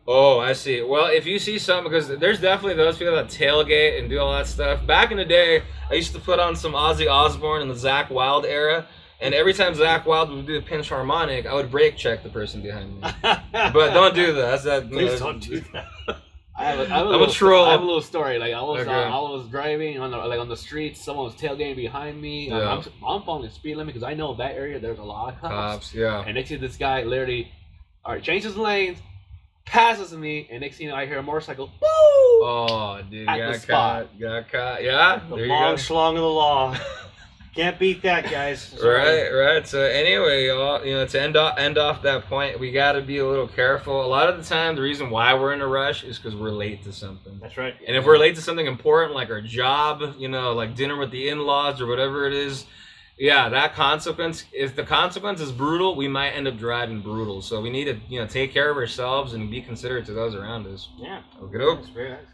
Oh, I see. Well, if you see something, because there's definitely those people that tailgate and do all that stuff. Back in the day, I used to put on some Ozzy Osbourne in the Zakk Wylde era, and every time Zakk Wylde would do a pinch harmonic, I would brake check the person behind me. But don't do that. Please don't do that. I'm a troll. I have a little story. Like I was Okay. driving on the streets. Someone was tailgating behind me. Yeah. I'm following the speed limit because I know that area there's a lot of cops. Yeah. And next to this guy literally, changes lanes, passes me, and next thing you know I hear a motorcycle. Boo! Oh, dude, At the spot. got caught. Yeah, The there you long go. schlong of the law. Can't beat that, guys. Right. So anyway, y'all, to end off that point, we got to be a little careful. A lot of the time, the reason why we're in a rush is because we're late to something. That's right. And if we're late to something important, like our job, like dinner with the in-laws or whatever it is, yeah, that consequence, if the consequence is brutal, we might end up driving brutal. So we need to, take care of ourselves and be considerate to those around us. Yeah. Okay, doke. That's very nice.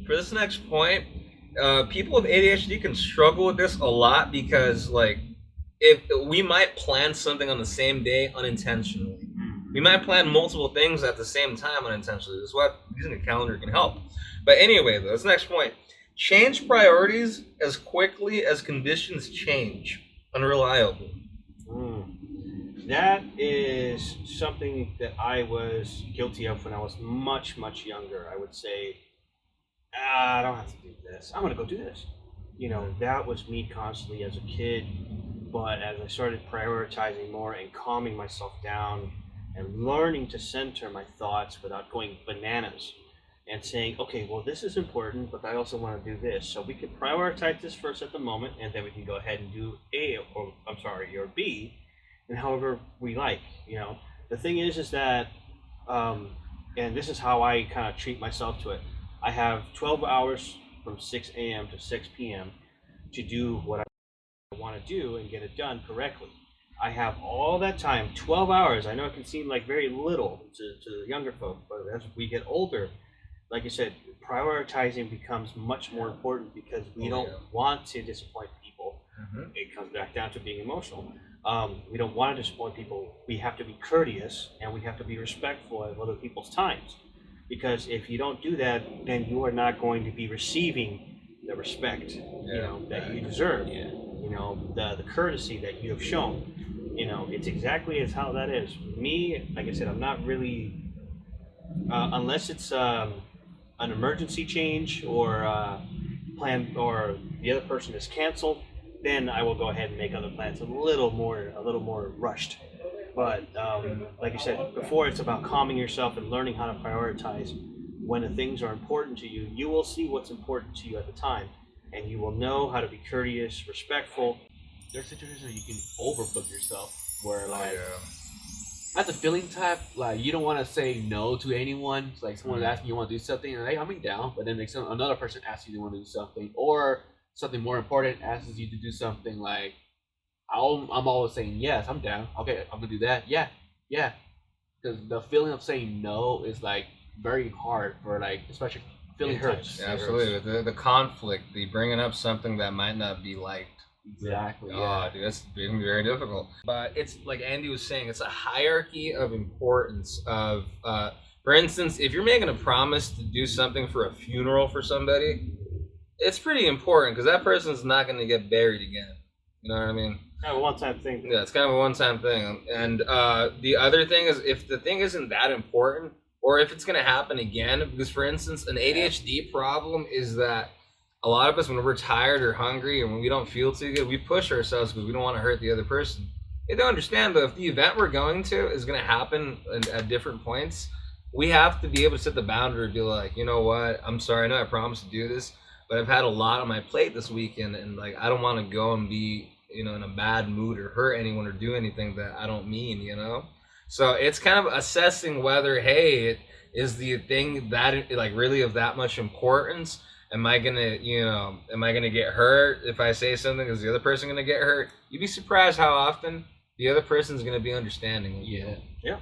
For this next point, people with ADHD can struggle with this a lot because, if we might plan something on the same day unintentionally, we might plan multiple things at the same time unintentionally. That's what using a calendar can help. But anyway, though, this next point: change priorities as quickly as conditions change. Unreliable. That is something that I was guilty of when I was much, much younger. I would say, I don't have to do this. I'm going to go do this. That was me constantly as a kid. But as I started prioritizing more and calming myself down and learning to center my thoughts without going bananas and saying, okay, well, this is important, but I also want to do this. So we can prioritize this first at the moment, and then we can go ahead and do A, or B, and however we like. The thing is that, and this is how I kind of treat myself to it. I have 12 hours from 6 a.m. to 6 p.m. to do what I want to do and get it done correctly. I have all that time, 12 hours. I know it can seem like very little to the younger folk, but as we get older, like you said, prioritizing becomes much more important because we don't want to disappoint people. It comes back down to being emotional. We don't want to disappoint people. We have to be courteous and we have to be respectful of other people's times. Because if you don't do that, then you are not going to be receiving the respect, that you deserve. The courtesy that you have shown. It's exactly as how that is. Me, like I said, I'm not really, unless it's an emergency change or plan, or the other person is canceled, then I will go ahead and make other plans a little more rushed. But like you said before, it's about calming yourself and learning how to prioritize. When the things are important to you, you will see what's important to you at the time, and you will know how to be courteous, respectful. There's situations where you can overbook yourself, where as a feeling type, you don't want to say no to anyone. It's like someone's asking you want to do something, and hey, I'm down, but then another person asks you to want to do something, or something more important asks you to do something. Like I'm always saying yes, I'm down. Okay, I'm gonna do that. Yeah. Because the feeling of saying no is very hard for especially feeling types. Yeah, absolutely. The conflict, the bringing up something that might not be liked. Exactly. Oh, dude, that's being very difficult. But it's like Andy was saying, it's a hierarchy of importance of, for instance, if you're making a promise to do something for a funeral for somebody, it's pretty important because that person's not going to get buried again. You know what I mean? Kind of a one-time thing. Yeah, it's kind of a one-time thing. And the other thing is, if the thing isn't that important, or if it's going to happen again, because for instance, an ADHD problem is that a lot of us, when we're tired or hungry and when we don't feel too good, we push ourselves because we don't want to hurt the other person. They don't understand, though, if the event we're going to is going to happen at different points, we have to be able to set the boundary, be like, you know what, I'm sorry, I know I promised to do this, but I've had a lot on my plate this weekend, and like I don't want to go and be, you know, in a bad mood or hurt anyone or do anything that I don't mean, you know. So it's kind of assessing whether, hey, it is the thing that like really of that much importance. Am I gonna, you know, am I gonna get hurt if I say something? Is the other person gonna get hurt? You'd be surprised how often the other person's gonna be understanding. Yeah.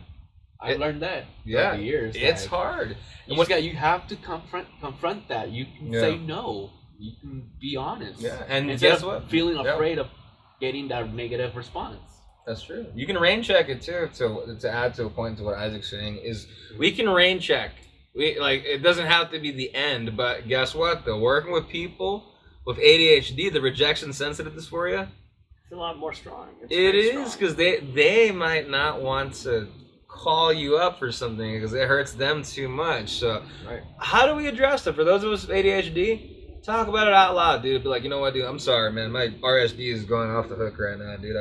I learned that. Yeah, over the years. It's like, hard. You have to confront that. You can say no. You can be honest. Yeah, and instead guess of what? feeling afraid of getting that negative response. That's true. You can rain check it too. To add to a point to what Isaac's saying is, we can rain check. We like it doesn't have to be the end, but guess what? Though working with people with ADHD, the rejection sensitive dysphoria, It's a lot more strong. it is because they might not want to call you up for something because it hurts them too much. So how do we address it? For those of us with ADHD, talk about it out loud, dude. Be like, you know what, dude, I'm sorry, man. My RSD is going off the hook right now, dude.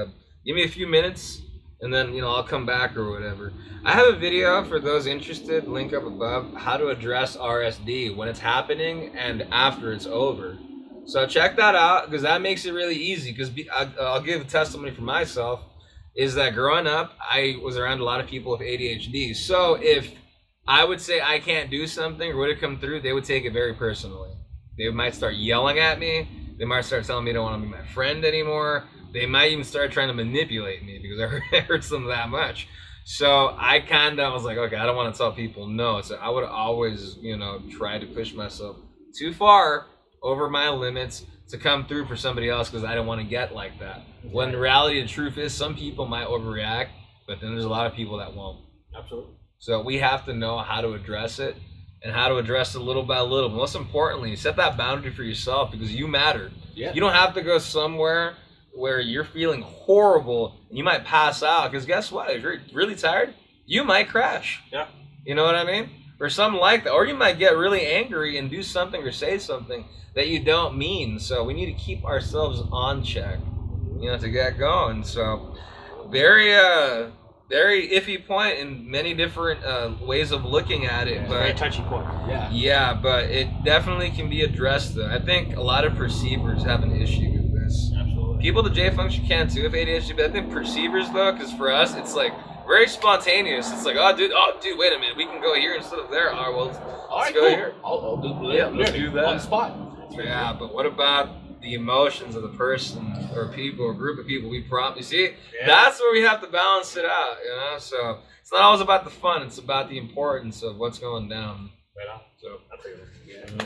Give me a few minutes, and then, you know, I'll come back or whatever. I have a video for those interested, link up above, how to address RSD when it's happening and after it's over. So check that out, because that makes it really easy. Because I'll give a testimony for myself, is that growing up, I was around a lot of people with ADHD. So if I would say I can't do something or would it come through, they would take it very personally. They might start yelling at me. They might start telling me they don't want to be my friend anymore. They might even start trying to manipulate me because it hurts them that much. So I kind of was like, okay, I don't want to tell people no. So I would always, you know, try to push myself too far over my limits to come through for somebody else because I don't want to get like that. When the reality and truth is, some people might overreact, but then there's a lot of people that won't. Absolutely. So we have to know how to address it and how to address it little by little. But most importantly, set that boundary for yourself because you matter. Yeah. You don't have to go somewhere where you're feeling horrible and you might pass out because guess what? If you're really tired, you might crash. Yeah. You know what I mean? Or something like that. Or you might get really angry and do something or say something that you don't mean. So we need to keep ourselves on check, you know, to get going. So very iffy point in many different ways of looking at it. But very touchy point. yeah, but it definitely can be addressed though. I think a lot of perceivers have an issue with this. Absolutely. People with J function can too with ADHD, but I think perceivers though, because for us it's like very spontaneous. It's like, oh dude, wait a minute, we can go here instead of there. Oh well, let's go here. I'll do, let's do that on the spot. Yeah, but what about the emotions of the person or people or group of people we prompt? You see, that's where we have to balance it out, you know? So it's not always about the fun, it's about the importance of what's going down. Right on. So I'll take it. Yeah.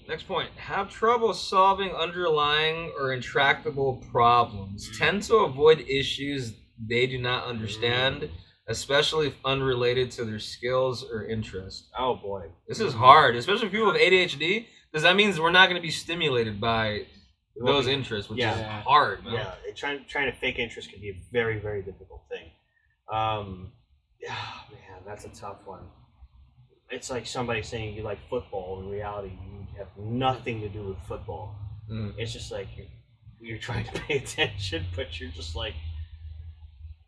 Next point, have trouble solving underlying or intractable problems. Tend to avoid issues they do not understand, especially if unrelated to their skills or interest. Oh boy. This is hard, especially for people with ADHD, because that means we're not going to be stimulated by those interests, which Yeah. is hard, man. Yeah, trying to fake interest can be a very, very difficult thing. Yeah, man, that's a tough one. It's like somebody saying you like football. In reality, you have nothing to do with football. It's just like you're trying to pay attention, but you're just like,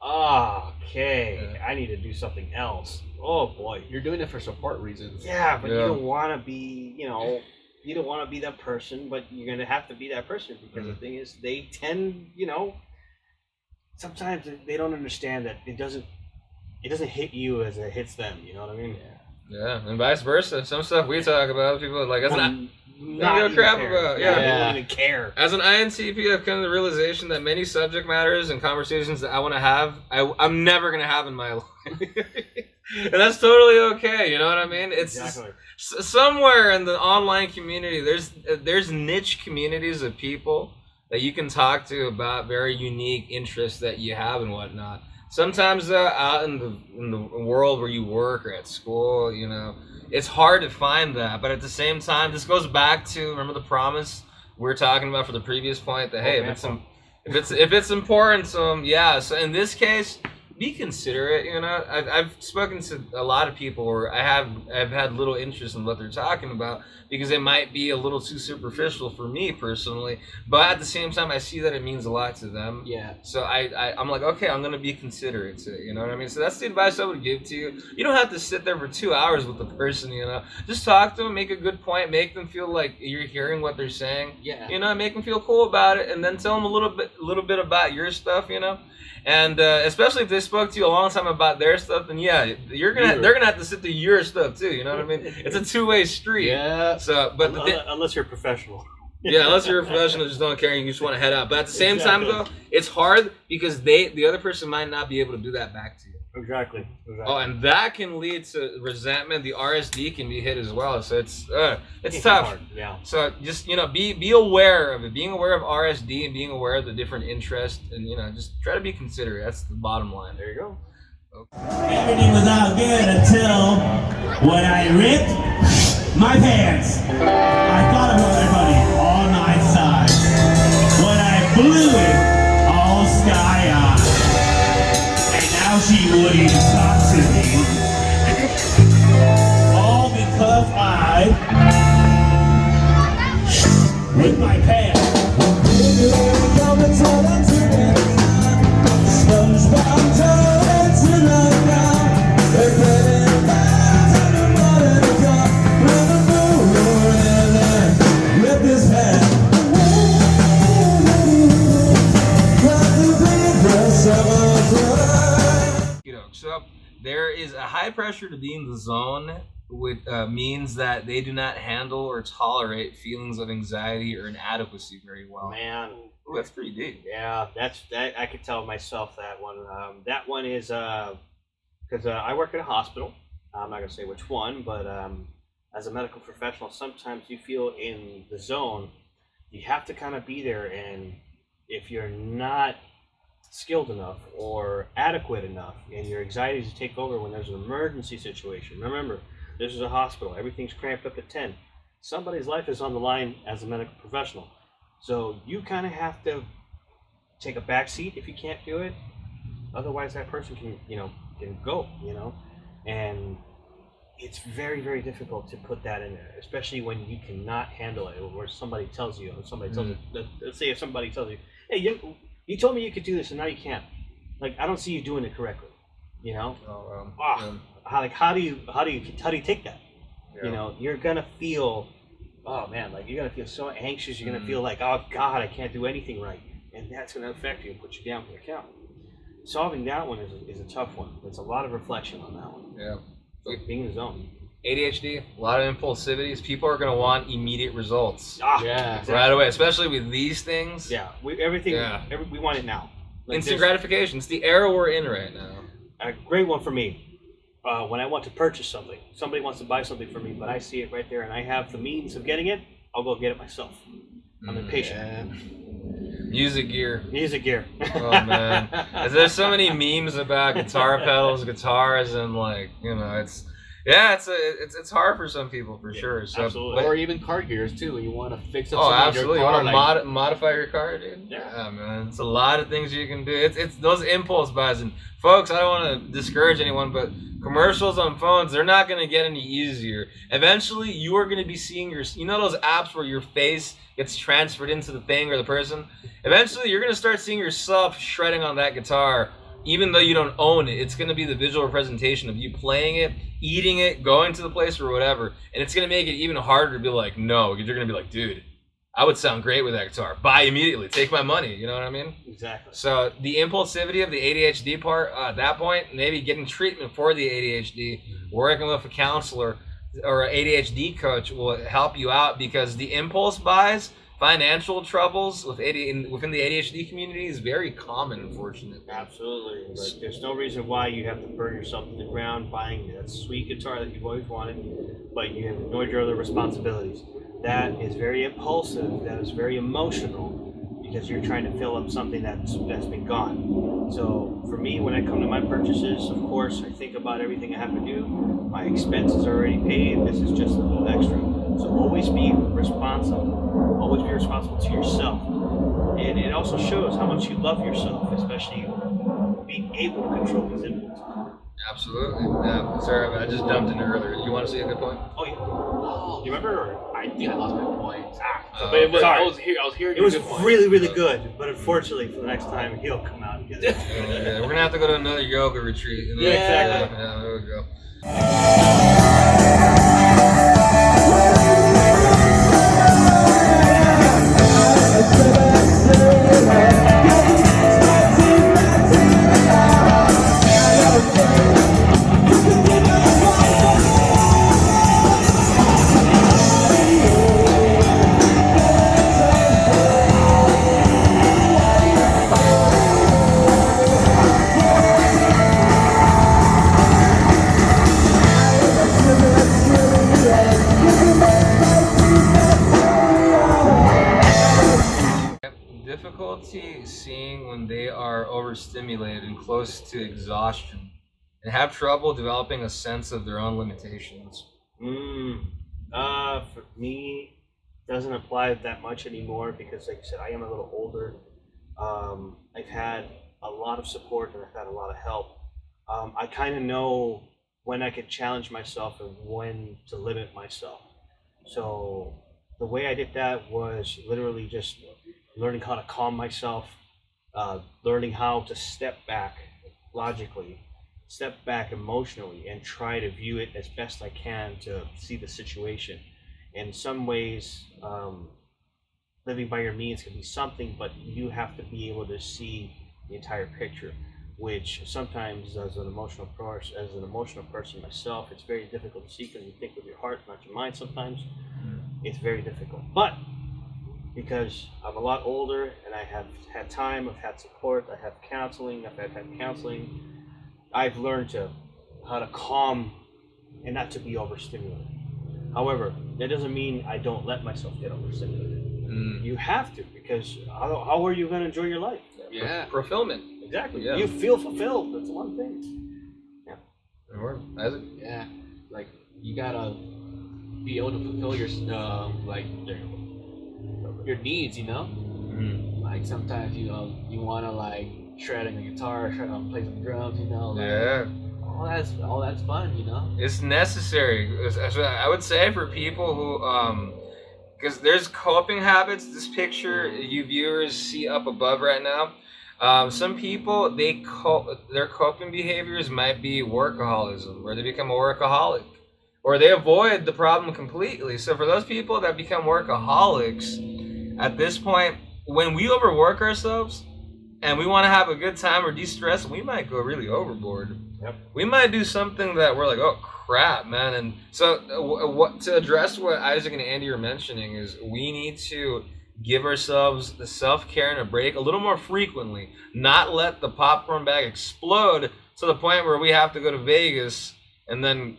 oh, okay, I need to do something else. Oh boy, You're doing it for support reasons. yeah, but you Yeah. don't want to be, you don't want to be that person, but you're gonna have to be that person because the thing is, they tend, sometimes they don't understand that it doesn't hit you as it hits them. You know what I mean? Yeah, and vice versa. Some stuff we talk about, people are like, Not give a even crap care. about. Yeah, they Yeah. don't even care. As an INTP, I've come to the realization that many subject matters and conversations that I want to have, I'm never going to have in my life. And that's totally okay, you know what I mean? It's Exactly. somewhere in the online community, there's niche communities of people that you can talk to about very unique interests that you have and whatnot. Sometimes out in the world where you work or at school, it's hard to find that. But at the same time, this goes back to, remember the promise we were talking about for the previous point that, hey, if it's important to them, yeah. So in this case, be considerate. I've spoken to a lot of people where I've had little interest in what they're talking about because it might be a little too superficial for me personally. But at the same time, I see that it means a lot to them. Yeah. So I'm like, okay, I'm gonna be considerate to it. You know what I mean? So that's the advice I would give to you. You don't have to sit there for 2 hours with the person. Just talk to them, make a good point, make them feel like you're hearing what they're saying. Yeah. Make them feel cool about it, and then tell them a little bit about your stuff. And especially if they spoke to you a long time about their stuff, then yeah, they're gonna have to sit through your stuff too. You know what I mean? It's a two-way street. Yeah. So, but Unless you're a professional. yeah, unless you're a professional, just don't care and you just want to head out. But at the same time, though, it's hard because the other person might not be able to do that back to you. Exactly. Oh, and that can lead to resentment. The RSD can be hit as well. So it's tough. Hard. Yeah. So just be aware of it. Being aware of RSD and being aware of the different interests, and just try to be considerate. That's the bottom line. There you go. Everything was all good until when I ripped my pants. I thought of everybody on my side. When I blew it all sky high. And now she wouldn't even talk to me. All because I ripped my pants. So there is a high pressure to be in the zone, which means that they do not handle or tolerate feelings of anxiety or inadequacy very well. Man. Ooh, that's pretty deep. Yeah, that I could tell myself that one. That one is because I work at a hospital. I'm not gonna say which one, but as a medical professional, sometimes you feel in the zone. You have to kind of be there, and if you're not skilled enough or adequate enough, and your anxieties take over when there's an emergency situation. Remember, this is a hospital. Everything's cramped up at 10. Somebody's life is on the line as a medical professional. So you kind of have to take a back seat if you can't do it. Otherwise, that person can go, and it's very, very difficult to put that in there, especially when you cannot handle it, or somebody tells you, let's say if somebody tells you, hey, you told me you could do this and now you can't. Like, I don't see you doing it correctly, How do you take that? Yeah. You're gonna feel, oh man, like you're gonna feel so anxious. You're gonna feel like, oh God, I can't do anything right, and that's gonna affect you and put you down for the count. Solving that one is a tough one. It's a lot of reflection on that one. Yeah. So being in the zone. ADHD, a lot of impulsivities. People are going to want immediate results Yeah. Exactly. right away, especially with these things. Yeah, we want it now. Like Instant gratification. It's the era we're in right now. A great one for me. When I want to purchase something, somebody wants to buy something for me, but I see it right there and I have the means of getting it, I'll go get it myself. I'm impatient. Music gear. Music gear. Oh man, there's so many memes about guitar pedals, guitars, and Yeah, it's hard for some people for sure. So, absolutely. Or even car gears too. When you want to fix up Oh, something in absolutely. your car, You want to modify your car, dude? Yeah. Man. It's a lot of things you can do. It's those impulse buys. And folks, I don't want to discourage anyone, but commercials on phones, they're not going to get any easier. Eventually, you are going to be seeing those apps where your face gets transferred into the thing or the person? Eventually, you're going to start seeing yourself shredding on that guitar. Even though you don't own it, it's going to be the visual representation of you playing it, eating it, going to the place or whatever. And it's going to make it even harder to be like, no, because you're going to be like, dude, I would sound great with that guitar. Buy immediately. Take my money. You know what I mean? Exactly. So the impulsivity of the ADHD part, at that point, maybe getting treatment for the ADHD, working with a counselor or an ADHD coach will help you out, because the impulse buys, financial troubles within the ADHD community is very common, unfortunately. Absolutely. Like, there's no reason why you have to burn yourself to the ground buying that sweet guitar that you've always wanted, but you have ignored your other responsibilities. That is very impulsive. That is very emotional, because you're trying to fill up something that's been gone. So for me, when I come to my purchases, of course, I think about everything I have to do. My expenses are already paid. This is just a little extra. So always be responsible. Always be responsible to yourself. And it also shows how much you love yourself, especially being able to control these impulses. Absolutely. Yeah. Sorry, I just dumped in earlier. You want to see a good point? Oh yeah. Oh, You remember? Or? I think I lost my point. But it was, I sorry. was here. It was really, really good. But unfortunately, for the next time, he'll come out and get it. Yeah, we're gonna have to go to another yoga retreat. Yeah, exactly. Yeah, there we go. Difficulty seeing when they are overstimulated and close to exhaustion, and have trouble developing a sense of their own limitations. For me, doesn't apply that much anymore, because, like I said, I am a little older. I've had a lot of support and I've had a lot of help. I kind of know when I could challenge myself and when to limit myself. So the way I did that was literally just learning how to calm myself, learning how to step back logically, step back emotionally, and try to view it as best I can to see the situation. In some ways, living by your means can be something, but you have to be able to see the entire picture, which sometimes, as an emotional person myself, it's very difficult to see, because you think with your heart, not your mind. Sometimes it's very difficult, but because I'm a lot older and I have had time, I've had support, I have counseling, I've had counseling, I've learned how to calm and not to be overstimulated. However, that doesn't mean I don't let myself get overstimulated. You have to, because how are you going to enjoy your life? Yeah. Fulfillment. Exactly. Yeah. You feel fulfilled. That's one thing. Or Isaac? Yeah. Like, you gotta be able to fulfill your your needs, you know? Like, sometimes, you want to, like, shred on your guitar, play some drums, you know? Like, Yeah. all that's fun, you know? It's necessary. I would say for people who, because there's coping habits. This picture you viewers see up above right now. Some people, their coping behaviors might be workaholism, where they become a workaholic, or they avoid the problem completely. So for those people that become workaholics, at this point, when we overwork ourselves and we want to have a good time or de-stress, we might go really overboard. Yep. We might do something that we're like, oh crap, man. And so what to address what Isaac and Andy are mentioning is we need to give ourselves the self-care and a break a little more frequently, not let the popcorn bag explode to the point where we have to go to Vegas and then,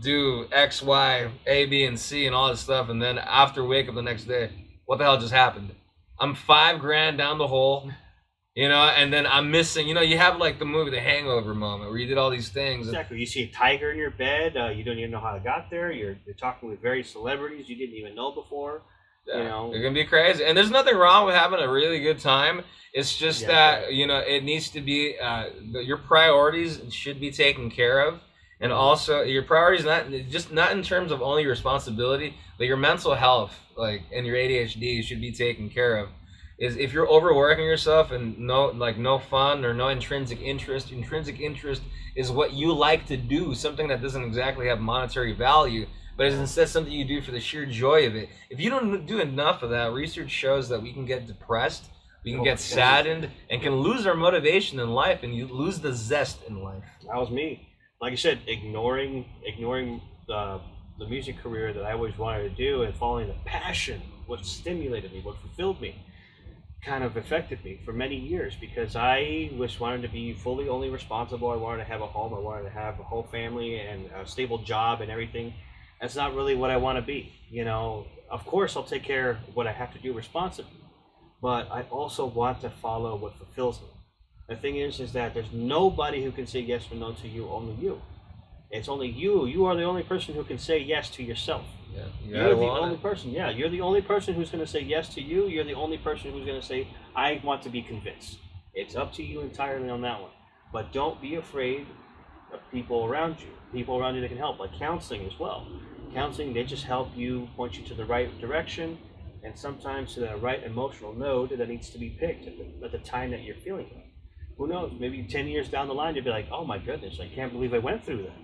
do X, Y, A, B, and C and all this stuff, and then after wake up the next day, what the hell just happened? I'm $5,000 down the hole. You know, and then I'm missing, you know, you have like the movie The Hangover moment where you did all these things. Exactly. You see a tiger in your bed. You don't even know how it got there. You're talking with various celebrities you didn't even know before. Yeah, You know, they're gonna be crazy, and there's nothing wrong with having a really good time. It's just that you know it needs to be your priorities should be taken care of, and also your priorities not in terms of only your responsibility, but your mental health, like, and your ADHD should be taken care of. Is if you're overworking yourself and no fun or no intrinsic interest. Intrinsic interest is what you like to do, something that doesn't exactly have monetary value, but is instead something you do for the sheer joy of it. If you don't do enough of that, research shows that we can get depressed, we can get saddened, and can lose our motivation in life, and you lose the zest in life. that was me. Like I said, ignoring the music career that I always wanted to do and following the passion, what stimulated me, what fulfilled me, kind of affected me for many years because I wanted to be fully only responsible. I wanted to have a home. I wanted to have a whole family and a stable job and everything. That's not really what I want to be. You know, of course, I'll take care of what I have to do responsibly, but I also want to follow what fulfills me. The thing is that there's nobody who can say yes or no to you, only you. It's only you. You are the only person who can say yes to yourself. Yeah, You're the only person. Yeah, you're the only person who's going to say yes to you. You're the only person who's going to say, I want to be convinced. It's up to you entirely on that one. But don't be afraid of people around you. People around you that can help, like counseling as well. Counseling, they just help you, point you to the right direction, and sometimes to the right emotional node that needs to be picked at the time that you're feeling it. Who knows? Maybe 10 years down the line, you'll be like, oh my goodness, I can't believe I went through that.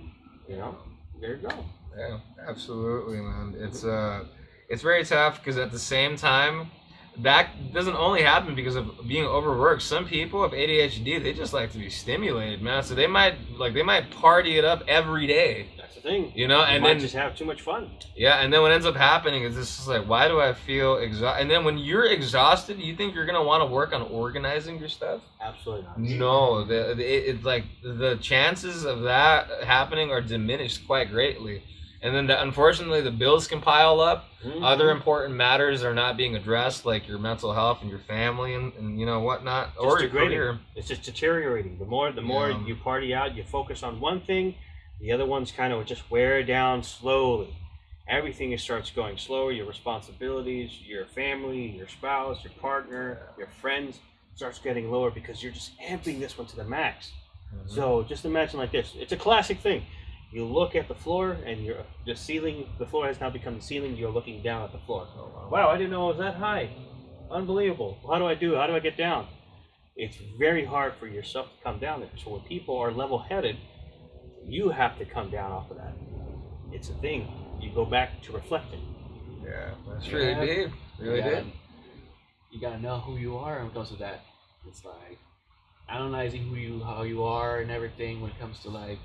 You know, there you go. Yeah, absolutely, man. It's very tough because at the same time, that doesn't only happen because of being overworked. Some people with ADHD, they just like to be stimulated, man. So they might party it up every day. That's the thing. You know, and then just have too much fun. Yeah, and then what ends up happening is this is like, why do I feel exhausted? And then when you're exhausted, you think you're gonna want to work on organizing your stuff? Absolutely not. No, it's like the chances of that happening are diminished quite greatly. And then, unfortunately, the bills can pile up. Mm-hmm. Other important matters are not being addressed, like your mental health and your family and you know whatnot, or your career. It's just deteriorating. The more you party out, you focus on one thing, the other ones kind of just wear down slowly. Everything starts going slower. Your responsibilities, your family, your spouse, your partner, your friends starts getting lower because you're just amping this one to the max. Mm-hmm. So just imagine like this. It's a classic thing. You look at the floor, and the floor has now become the ceiling. You're looking down at the floor. Oh, wow, I didn't know it was that high. Unbelievable. How do I do it? How do I get down? It's very hard for yourself to come down there. So when people are level-headed, you have to come down off of that. It's a thing. You go back to reflecting. Yeah, that's really deep. Really deep. You gotta know who you are when it comes to that. It's like analyzing how you are and everything when it comes to like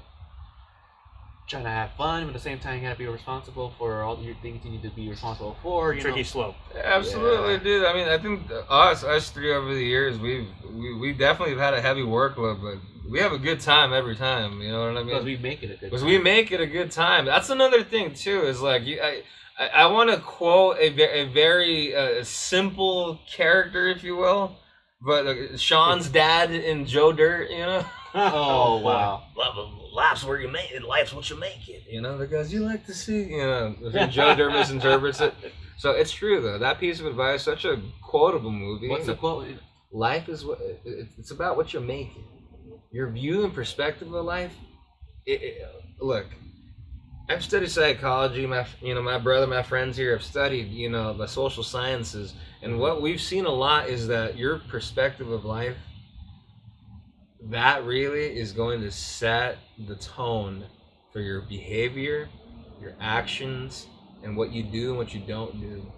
trying to have fun, but at the same time you gotta be responsible for all your things you need to be responsible for. Tricky slope. Absolutely, dude. I mean, I think us three over the years, we definitely have had a heavy workload, but we have a good time every time. You know what I mean? Because we make it a good time. Because we make it a good time. That's another thing too. Is like I want to quote a very simple character, if you will, but Sean's dad in Joe Dirt. You know. Oh wow. Life's where you make it. Life's what you make it. You know, because you like to see. You know, Joe Dirt misinterprets it. So it's true though. That piece of advice, such a quotable movie. What's the quote? Life is what it's about. What you're making. Your view and perspective of life. Look, I've studied psychology. My brother, my friends here have studied, the social sciences, and what we've seen a lot is that your perspective of life, that really is going to set the tone for your behavior, your actions, and what you do and what you don't do.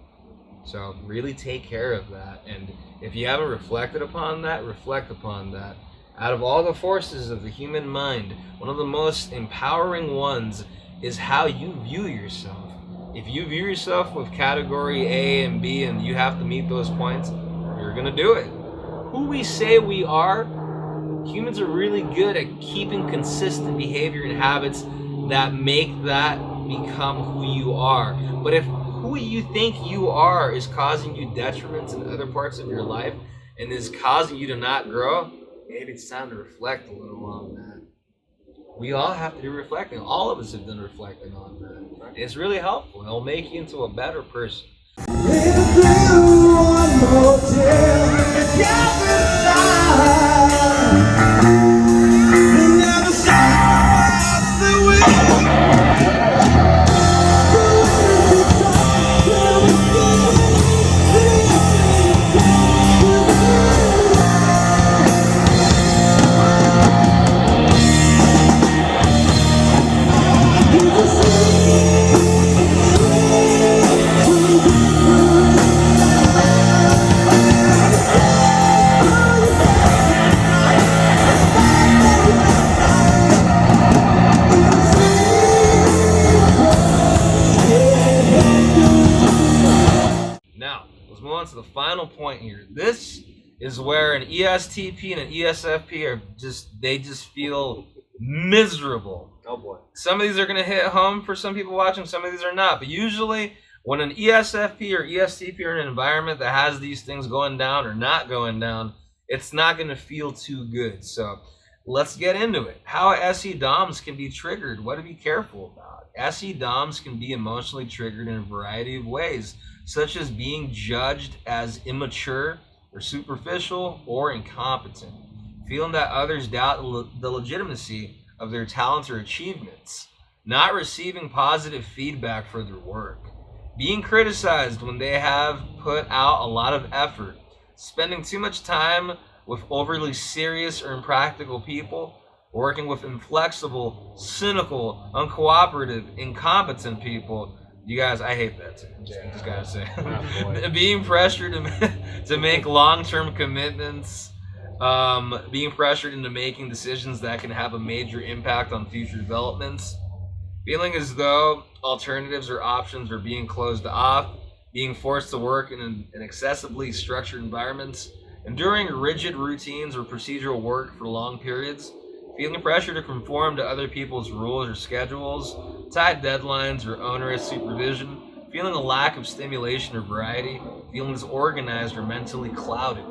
So really take care of that. And if you haven't reflected upon that, reflect upon that. Out of all the forces of the human mind, one of the most empowering ones is how you view yourself. If you view yourself with category A and B and you have to meet those points, you're going to do it. Who we say we are, humans are really good at keeping consistent behavior and habits that make that become who you are. But if who you think you are is causing you detriments in other parts of your life, and is causing you to not grow, maybe it's time to reflect a little on that. We all have to do reflecting. All of us have done reflecting on that. And it's really helpful. It'll make you into a better person. Now, let's move on to the final point here. This is where an ESTP and an ESFP are they just feel miserable. Oh boy. Some of these are going to hit home for some people watching, some of these are not. But usually, when an ESFP or ESTP are in an environment that has these things going down or not going down, it's not going to feel too good. So, let's get into it. How SE DOMs can be triggered. What to be careful about. SE DOMs can be emotionally triggered in a variety of ways, such as being judged as immature or superficial or incompetent, feeling that others doubt the legitimacy of their talents or achievements, not receiving positive feedback for their work, being criticized when they have put out a lot of effort, spending too much time with overly serious or impractical people, working with inflexible, cynical, uncooperative, incompetent people. You guys, I hate that too. Just gotta say. Oh, being pressured to make long-term commitments, being pressured into making decisions that can have a major impact on future developments, feeling as though alternatives or options are being closed off, being forced to work in excessively structured environments, enduring rigid routines or procedural work for long periods, feeling pressure to conform to other people's rules or schedules, tight deadlines or onerous supervision, feeling a lack of stimulation or variety, feeling disorganized or mentally clouded,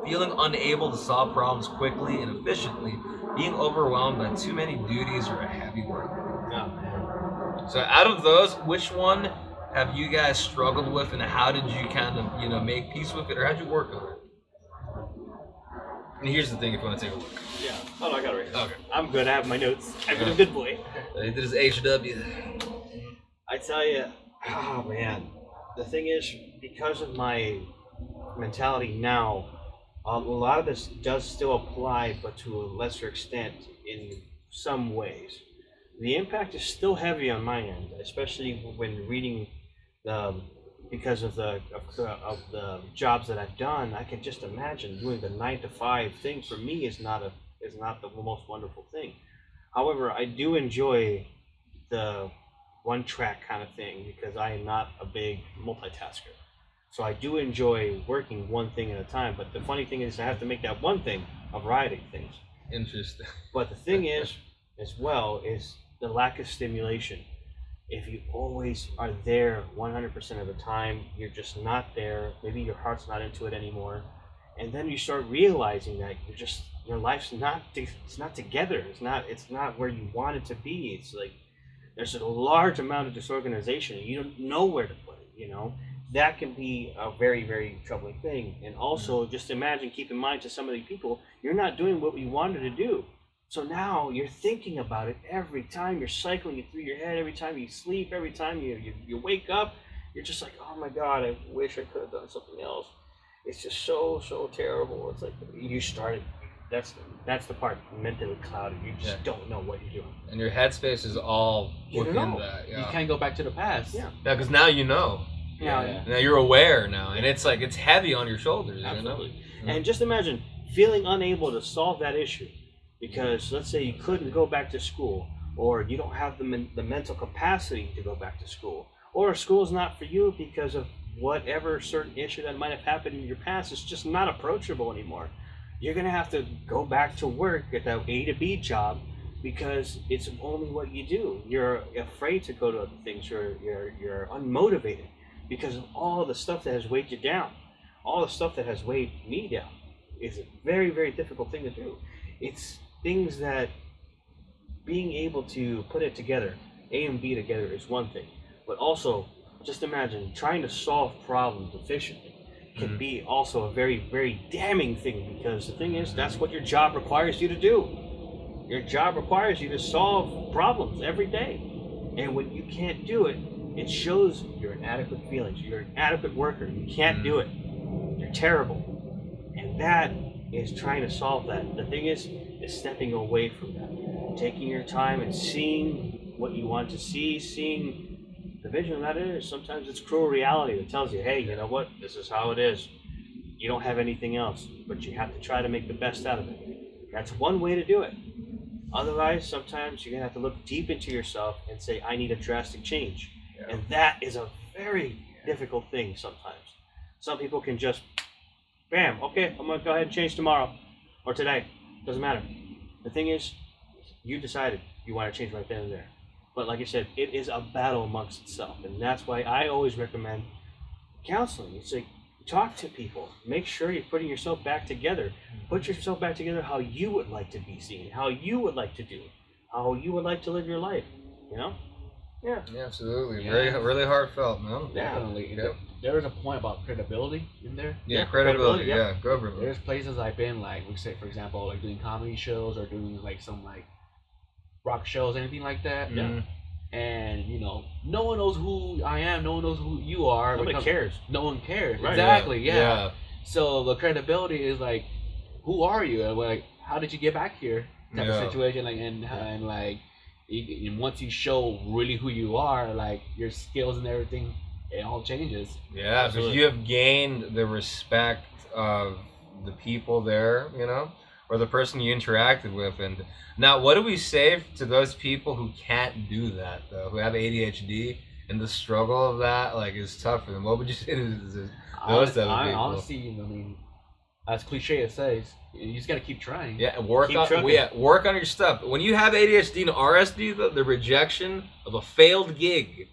feeling unable to solve problems quickly and efficiently, being overwhelmed by too many duties or a heavy workload. So out of those, which one have you guys struggled with, and how did you kind of, make peace with it, or how'd you work on it? And here's the thing, if you want to take a look. Yeah. Oh, no, I got it right here. Okay. I'm good. I have my notes. I've been a good boy. He did his HW. I tell you, oh man, the thing is, because of my mentality now, a lot of this does still apply, but to a lesser extent in some ways. The impact is still heavy on my end, especially when reading because of the jobs that I've done. I can just imagine doing the 9-to-5 thing for me is not the most wonderful thing. However, I do enjoy the one-track kind of thing because I am not a big multitasker. So I do enjoy working one thing at a time. But the funny thing is, I have to make that one thing a variety of things. Interesting. But the thing is, as well, is the lack of stimulation. If you always are there 100% of the time, you're just not there. Maybe your heart's not into it anymore, and then you start realizing that your life's not together. It's not where you want it to be. It's like there's a large amount of disorganization, and you don't know where to put it. That can be a very, very troubling thing. And also, just keep in mind, to some of these people, you're not doing what you wanted to do. So now you're thinking about it every time. You're cycling it through your head every time you sleep, every time you wake up. You're just like, oh my God, I wish I could have done something else. It's just so terrible. It's like you started. That's the part, mentally clouded. You just don't know what you're doing. And your headspace is all within that. Yeah. You can't go back to the past. Yeah. Yeah, because now you know. Yeah. Now you're aware now, and it's like it's heavy on your shoulders. Absolutely. And just imagine feeling unable to solve that issue. Because let's say you couldn't go back to school, or you don't have the mental capacity to go back to school, or school's not for you because of whatever certain issue that might have happened in your past. It's just not approachable anymore. You're going to have to go back to work at that A to B job because it's only what you do. You're afraid to go to other things. You're unmotivated because of all the stuff that has weighed you down, all the stuff that has weighed me down. is a very, very difficult thing to do. It's things that being able to put it together, A and B together, is one thing. But also, just imagine trying to solve problems efficiently can be also a very, very damning thing, because the thing is, that's what your job requires you to do. Your job requires you to solve problems every day. And when you can't do it, it shows your inadequate feelings. You're an inadequate worker. You can't do it. You're terrible. And that is trying to solve that. The thing is stepping away from that. Taking your time and seeing what you want to see, seeing the vision of that is. Sometimes it's cruel reality that tells you, hey, you know what? This is how it is. You don't have anything else, but you have to try to make the best out of it. That's one way to do it. Otherwise, sometimes you're going to have to look deep into yourself and say, I need a drastic change. Yeah. And that is a very difficult thing sometimes. Some people can just, bam, okay, I'm going to go ahead and change tomorrow or today. Doesn't matter. The thing is, you decided you want to change right then and there. But like I said, it is a battle amongst itself. And that's why I always recommend counseling. It's like, talk to people. Make sure you're putting yourself back together. Put yourself back together how you would like to be seen, how you would like to do, how you would like to live your life. You know? Yeah. Yeah, absolutely. Yeah. Really heartfelt, man. Definitely. Yeah. There was a point about credibility in there. Yeah, credibility. Yeah, go over it. There's places I've been, like, we say, for example, like doing comedy shows or doing like some like rock shows, anything like that. Yeah. And, you know, no one knows who I am. No one knows who you are. Nobody cares. No one cares. Right. Exactly, yeah. So the credibility is like, who are you? And like, how did you get back here? Type of situation. Like, and like, and once you show really who you are, like, your skills and everything, it all changes. Yeah, because you have gained the respect of the people there, you know, or the person you interacted with. And now, what do we say to those people who can't do that, though, who have ADHD, and the struggle of that, like, is tough for them? What would you say to those type of people? Honestly, I mean, as cliche as it says, you just got to keep trying. Yeah, work on your stuff. When you have ADHD and RSD, though, the rejection of a failed gig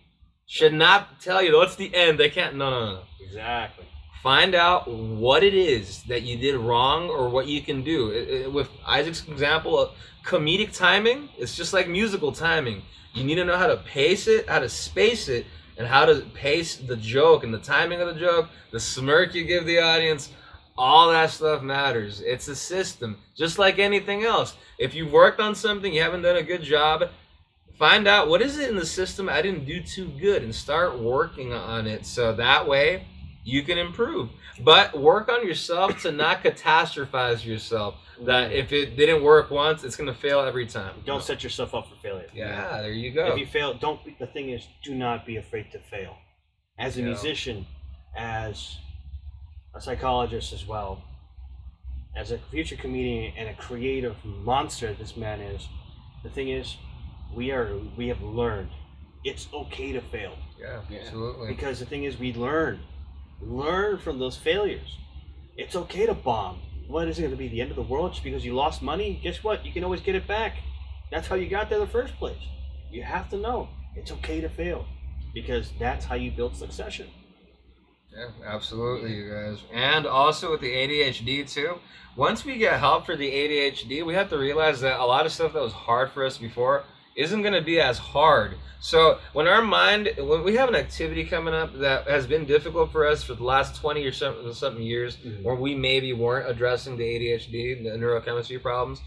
should not tell you, it's the end. They can't. No. Exactly. Find out what it is that you did wrong or what you can do. With Isaac's example, comedic timing, it's just like musical timing. You need to know how to pace it, how to space it, and how to pace the joke and the timing of the joke, the smirk you give the audience. All that stuff matters. It's a system, just like anything else. If you've worked on something, you haven't done a good job, find out what is it in the system I didn't do too good and start working on it so that way you can improve. But work on yourself to not catastrophize yourself. That if it didn't work once, it's going to fail every time. Don't set yourself up for failure. Yeah, there you go. If you fail, the thing is, do not be afraid to fail. As a musician, as a psychologist as well, as a future comedian and a creative monster this man is, the thing is, we have learned it's okay to fail. Yeah, absolutely. Because the thing is, we learn from those failures. It's okay to bomb. What is it going to be, the end of the world just because you lost money? Guess what? You can always get it back. That's how you got there in the first place. You have to know it's okay to fail, because that's how you build succession. Yeah, absolutely, you guys. And also with the ADHD too, once we get help for the ADHD, we have to realize that a lot of stuff that was hard for us before isn't going to be as hard. So when when we have an activity coming up that has been difficult for us for the last 20 or something years, where we maybe weren't addressing the ADHD, the neurochemistry problems,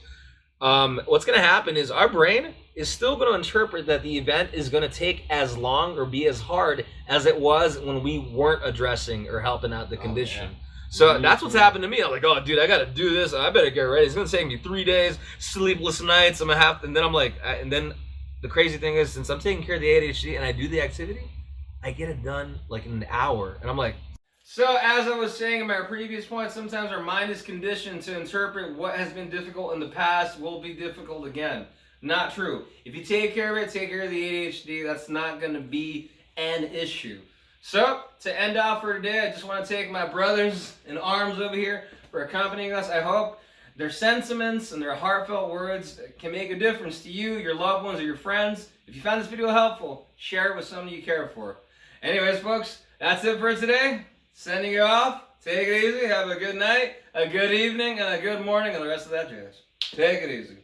what's going to happen is our brain is still going to interpret that the event is going to take as long or be as hard as it was when we weren't addressing or helping out the condition. Yeah. So that's what's happened to me. I'm like, oh, dude, I got to do this. I better get ready. It's going to take me 3 days, sleepless nights. I'm going to have to, and then I'm like, and then the crazy thing is, since I'm taking care of the ADHD and I do the activity, I get it done like in an hour. And I'm like, so as I was saying in my previous point, sometimes our mind is conditioned to interpret what has been difficult in the past will be difficult again. Not true. If you take care of it, take care of the ADHD, that's not going to be an issue. So, to end off for today, I just want to thank my brothers in arms over here for accompanying us. I hope their sentiments and their heartfelt words can make a difference to you, your loved ones, or your friends. If you found this video helpful, share it with someone you care for. Anyways, folks, that's it for today. Sending you off. Take it easy. Have a good night, a good evening, and a good morning, and the rest of that jazz. Take it easy.